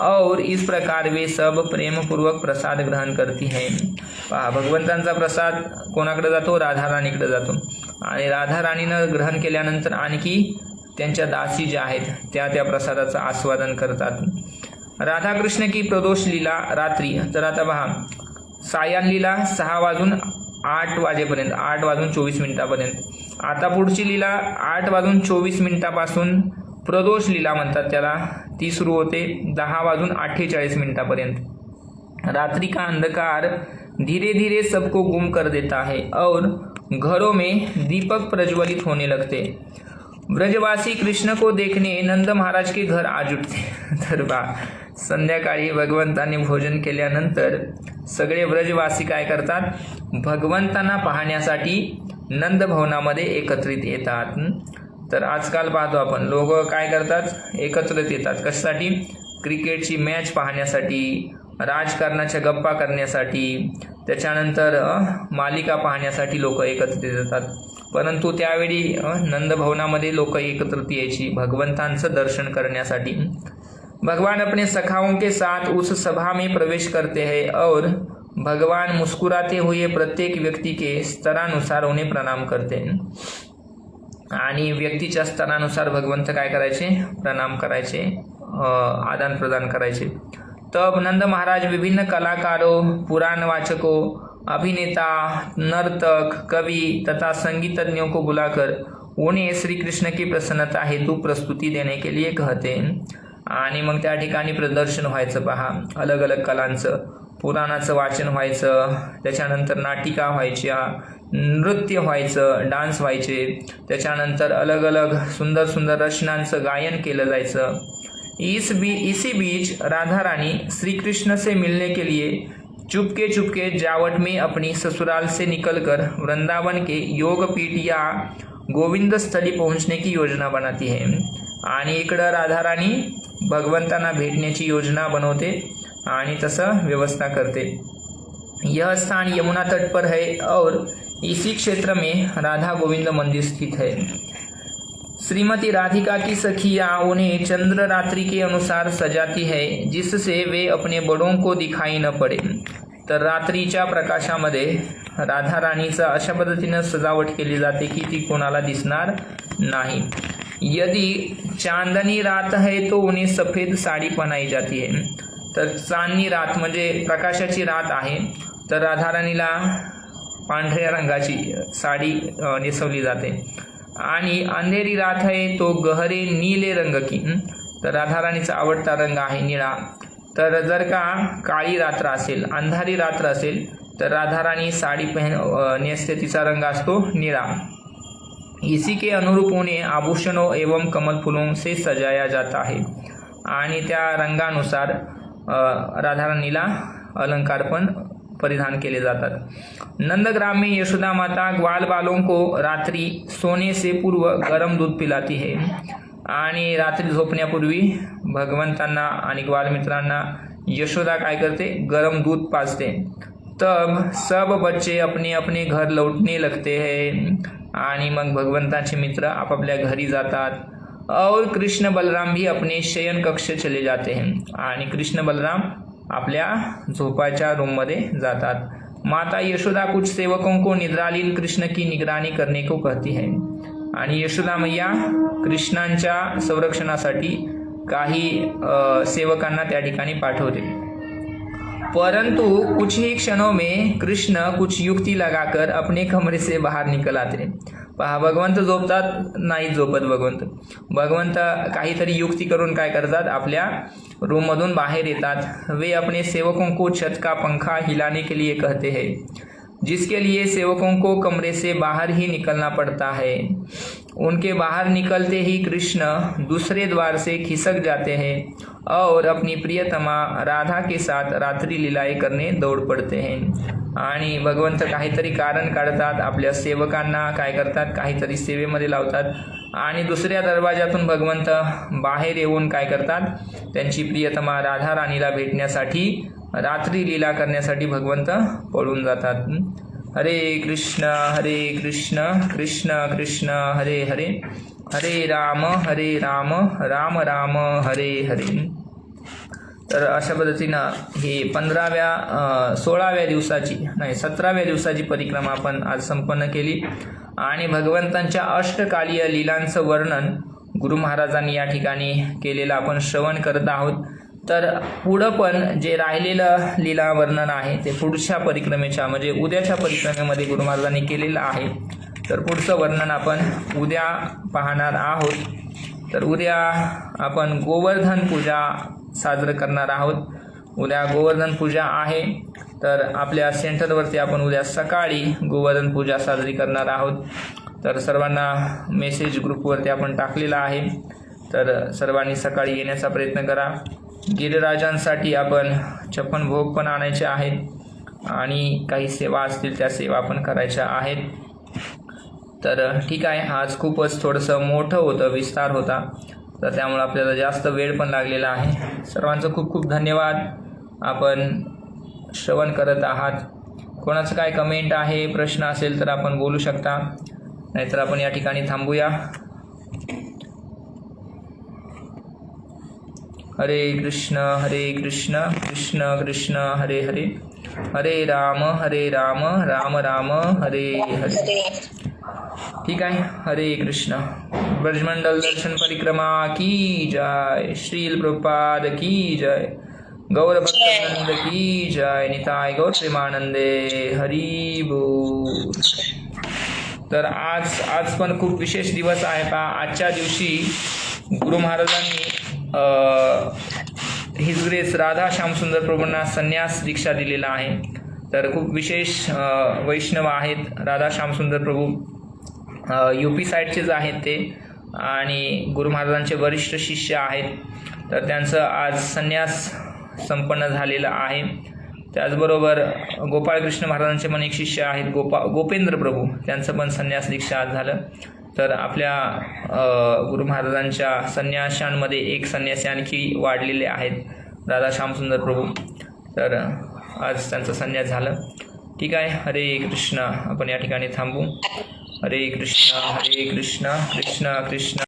और इस प्रकार वे सब प्रेम पूर्वक प्रसाद ग्रहण करती है। पहा, भगवंतांचा प्रसाद कोणाकडे जातो? राधा राणीकडे जातो, आणि राधा राणीनं ग्रहण केल्यानंतर आणखी त्यांच्या दासी ज्या आहेत त्या प्रसादाचं आस्वादन करतात। राधाकृष्ण की प्रदोष लीला रात्री, तर आता पहा सायन लीला 6 वाजून 8 वाजेपर्यंत, 8 वाजून 24 मिनिटापर्यंत। आता पुढची लीला 8 वाजून 24 मिनिटापासून प्रदोष लीला म्हणतात त्याला, ती सुरू होते 10 वाजून 48 मिनिटापर्यंत। रात्रि का अंधकार धीरे धीरे सबको गुम कर देता है और घरों में दीपक प्रज्वलित होने लगते। ब्रजवासी कृष्ण को देखने नंद महाराज के घर आ जुटते। तर बा, संध्याकाळी भगवंतांनी भोजन केल्यानंतर सगळे ब्रजवासी काय करतात? भगवंतांना पाहण्यासाठी नंद भवनामध्ये एकत्रित येतात। तर आजकाल पाहतो आपण लोक काय करतात? एकत्रित येतात कशासाठी? क्रिकेटची मॅच पाहण्यासाठी, राजकारणाच्या गप्पा करण्यासाठी, त्याच्यानंतर मालिका पाहण्यासाठी लोक एकत्रित येतात। परंतु त्यावेळी नंद भवनामध्ये लोक एकत्रित यायची भगवंतांचं दर्शन करण्यासाठी। भगवान अपने सखाओं के साथ उस सभा में प्रवेश करते हैं और भगवान मुस्कुराते हुए प्रत्येक व्यक्ति के स्तरानुसार उन्हें प्रणाम करते हैं। आणि व्यक्तीच्या स्तरानुसार भगवंत काय करायचे? प्रणाम करायचे, आदान प्रदान करायचे। तब नंद महाराज विभिन्न कलाकारों, पुराण वाचकों, अभिनेता, नर्तक, कवि तथा संगीतज्ञों को बुलाकर उन्हें श्री कृष्ण की प्रसन्नता हेतु प्रस्तुति देने के लिए कहते हैं। आणि मग त्या ठिकाणी प्रदर्शन व्हायचं पहा, अलग अलग कलांचं, पुराणाचं वाचन व्हायचं, त्याच्यानंतर नाटिका व्हायच्या, नृत्य व्हायचं, डान्स व्हायचे, त्याच्यानंतर अलग अलग सुंदर सुंदर रचनांचं गायन केलं जायचं। इसी बीच राधा रानी श्री कृष्ण से मिलने के लिए चुपके चुपके जावट में अपनी ससुराल से निकलकर वृंदावन के योगपीठ या गोविंद स्थली पहुंचने की योजना बनाती है। आणि इकडं राधा रानी भगवंतांना भेटण्याची योजना बनवते आणि तसं व्यवस्था करते। यह स्थान यमुना तट पर है और इसी क्षेत्र में राधा गोविंद मंदिर स्थित है। श्रीमती राधिका की सखियाँ उन्हें चंद्र रात्रि के अनुसार सजाती है जिससे वे अपने बड़ों को दिखाई न पड़े। तर रात्रीच्या प्रकाशामध्ये राधा राणीचा अशा पद्धतीने सजावट केली जाते की ती कोणाला दिसणार नाही। यदि चांदनी रात है तो उन्हें सफेद साड़ी पहनाई जाती है। तर चांदनी रात म्हणजे प्रकाशाची रात आहे, तर राधा राणीला पांढऱ्या रंगाची साडी नेसवली जाते। आणि अंधेरी रात है तो गहरे नीले रंग की, तर राधा राणीचा आवडता रंग आहे निळा। तर जर का काळी रात्र असेल, अंधारी रात्र असेल तर राधाराणी साडी नेसते, तिचा रंग असतो निळा। इसी के अनुरूप उन्हें आभूषणों एवं कमल फूलों से सजाया जाता है, आणि त्या रंगानुसार राधाराणीला अलंकार पण परिधान केले जातात। नंदग्राम में यशोदा माता ग्वाल बालों को रात्रि सोने से पूर्व गरम दूध पिलाती है, आणि रात्री झोपण्यापूर्वी भगवंतांना आणि ग्वालमित्रांना यशोदा काय करते, गरम दूध पाजते। तब सब बच्चे अपने अपने घर लौटने लगते हैं, आणि मग भगवंताचे मित्र आपापल्या घरी जातात। और कृष्ण बलराम भी अपने शयन कक्ष चले जाते हैं, आणि कृष्ण बलराम आपल्या झोपाच्या रूममध्ये जातात। माता यशोदा कुछ सेवकों को निद्रालीन कृष्ण की निगरानी करने को कहती है, आणि यशोदा मैया कृष्णांच्या संरक्षणासाठी काही सेवकांना त्या ठिकाणी पाठवते। परंतु कुछ ही क्षणों में कृष्ण कुछ युक्ति लगाकर अपने कमरे से बाहर निकल आते। पहा, भगवंत झोपतात, नाही झोपत भगवंत काहीतरी युक्ती करून काय करतात, आपल्या रूम मधून बाहेर येतात। वे अपने सेवकों को छत का पंखा हिलाने के लिए कहते हैं, जिसके लिए सेवकों को कमरे से बाहर ही निकलना पड़ता है। उनके बाहर निकलते ही कृष्ण दूसरे द्वार से खिसक जाते हैं और अपनी प्रियतमा राधा के साथ रात्रि लीलाएं करने दौड़ पड़ते हैं। आणि भगवंत काहीतरी कारण काढतात, आपल्या सेवकांना काय करतात, काहीतरी सेवेमध्ये लावतात, आणि दुसऱ्या दरवाजातून भगवंत बाहेर येऊन काय करतात, त्यांची प्रियतमा राधा राणीला भेटण्यासाठी रात्री लीला करण्यासाठी भगवंत पळून जातात। हरे कृष्ण कृष्ण कृष्ण हरे हरे, हरे राम राम राम हरे हरे। तर अशा पद्धतीनं हे 16व्या दिवसाची 17व्या दिवसाची परिक्रमा आपण आज संपन्न केली, आणि भगवंतांच्या अष्टकालीय लीलांचं वर्णन गुरु महाराजांनी या ठिकाणी केलेलं आपण श्रवण करत आहोत। तर पुढं पण जे राहिलेलं लीला वर्णन आहे ते पुढच्या परिक्रमेच्या म्हणजे उद्याच्या परिक्रमेमध्ये गुरु महाराजांनी केलेलं आहे। तर पुढचं वर्णन आपण उद्या पाहणार आहोत। तर उद्या आपण गोवर्धन पूजा साजरं करणार आहोत। उद्या गोवर्धन पूजा आहे, तर आपल्या सेंटरवरती आपण उद्या सकाळी गोवर्धन पूजा साजरी करणार आहोत। तर सर्वांना मेसेज ग्रुपवरती आपण टाकलेला आहे, तर सर्वांनी सकाळी येण्याचा प्रयत्न करा। गिरिराजांसाठी आपण 56 भोग पण आणायचे आहेत, आणि काही सेवा असतील त्या सेवा पण करायच्या आहेत। तर ठीक आहे, आज खूपच थोडंसं मोठं होतं, विस्तार होता, तर त्यामुळे आपल्याला जास्त वेळ पण लागलेला आहे। सर्वांचं खूप खूप धन्यवाद, आपण श्रवण करत आहात। कोणाचं काय कमेंट आहे, प्रश्न असेल तर आपण बोलू शकता, नाहीतर आपण या ठिकाणी थांबूया। हरे कृष्ण कृष्ण कृष्ण हरे हरे, हरे राम राम राम हरे हरे। ठीक आहे, हरे कृष्ण। ब्रजमंडल दर्शन परिक्रमा की जय, श्रील प्रभुपाद की जय, गौर भक्तवृंद की जय, निताय गौर प्रेमानंदे, हरी बोल। तर आज पण खूप विशेष दिवस आहे पहा। आजच्या दिवशी गुरु महाराजांनी हिज ग्रेस राधा श्यामसुंदर प्रभूंना संन्यास दीक्षा दिलेला आहे। तर खूप विशेष वैष्णव आहेत राधा श्यामसुंदर प्रभू, UP साईडचेच आहेत ते, आणि गुरु महाराजांचे वरिष्ठ शिष्य आहेत। तर त्यांचं आज संन्यास संपन्न झालेलं आहे। त्याचबरोबर गोपाळकृष्ण महाराजांचे पण एक शिष्य आहेत गोपेंद्र प्रभू, त्यांचं पण संन्यास दीक्षा आज झालं। तर आपल्या गुरु महाराजांच्या संन्याशांमध्ये एक संन्यासी आणखी वाढलेले आहेत, राधा श्यामसुंदर प्रभू। तर आज त्यांचा संन्यास झालं। ठीक आहे, हरे कृष्ण। आपण या ठिकाणी थांबू। हरे कृष्ण कृष्ण कृष्ण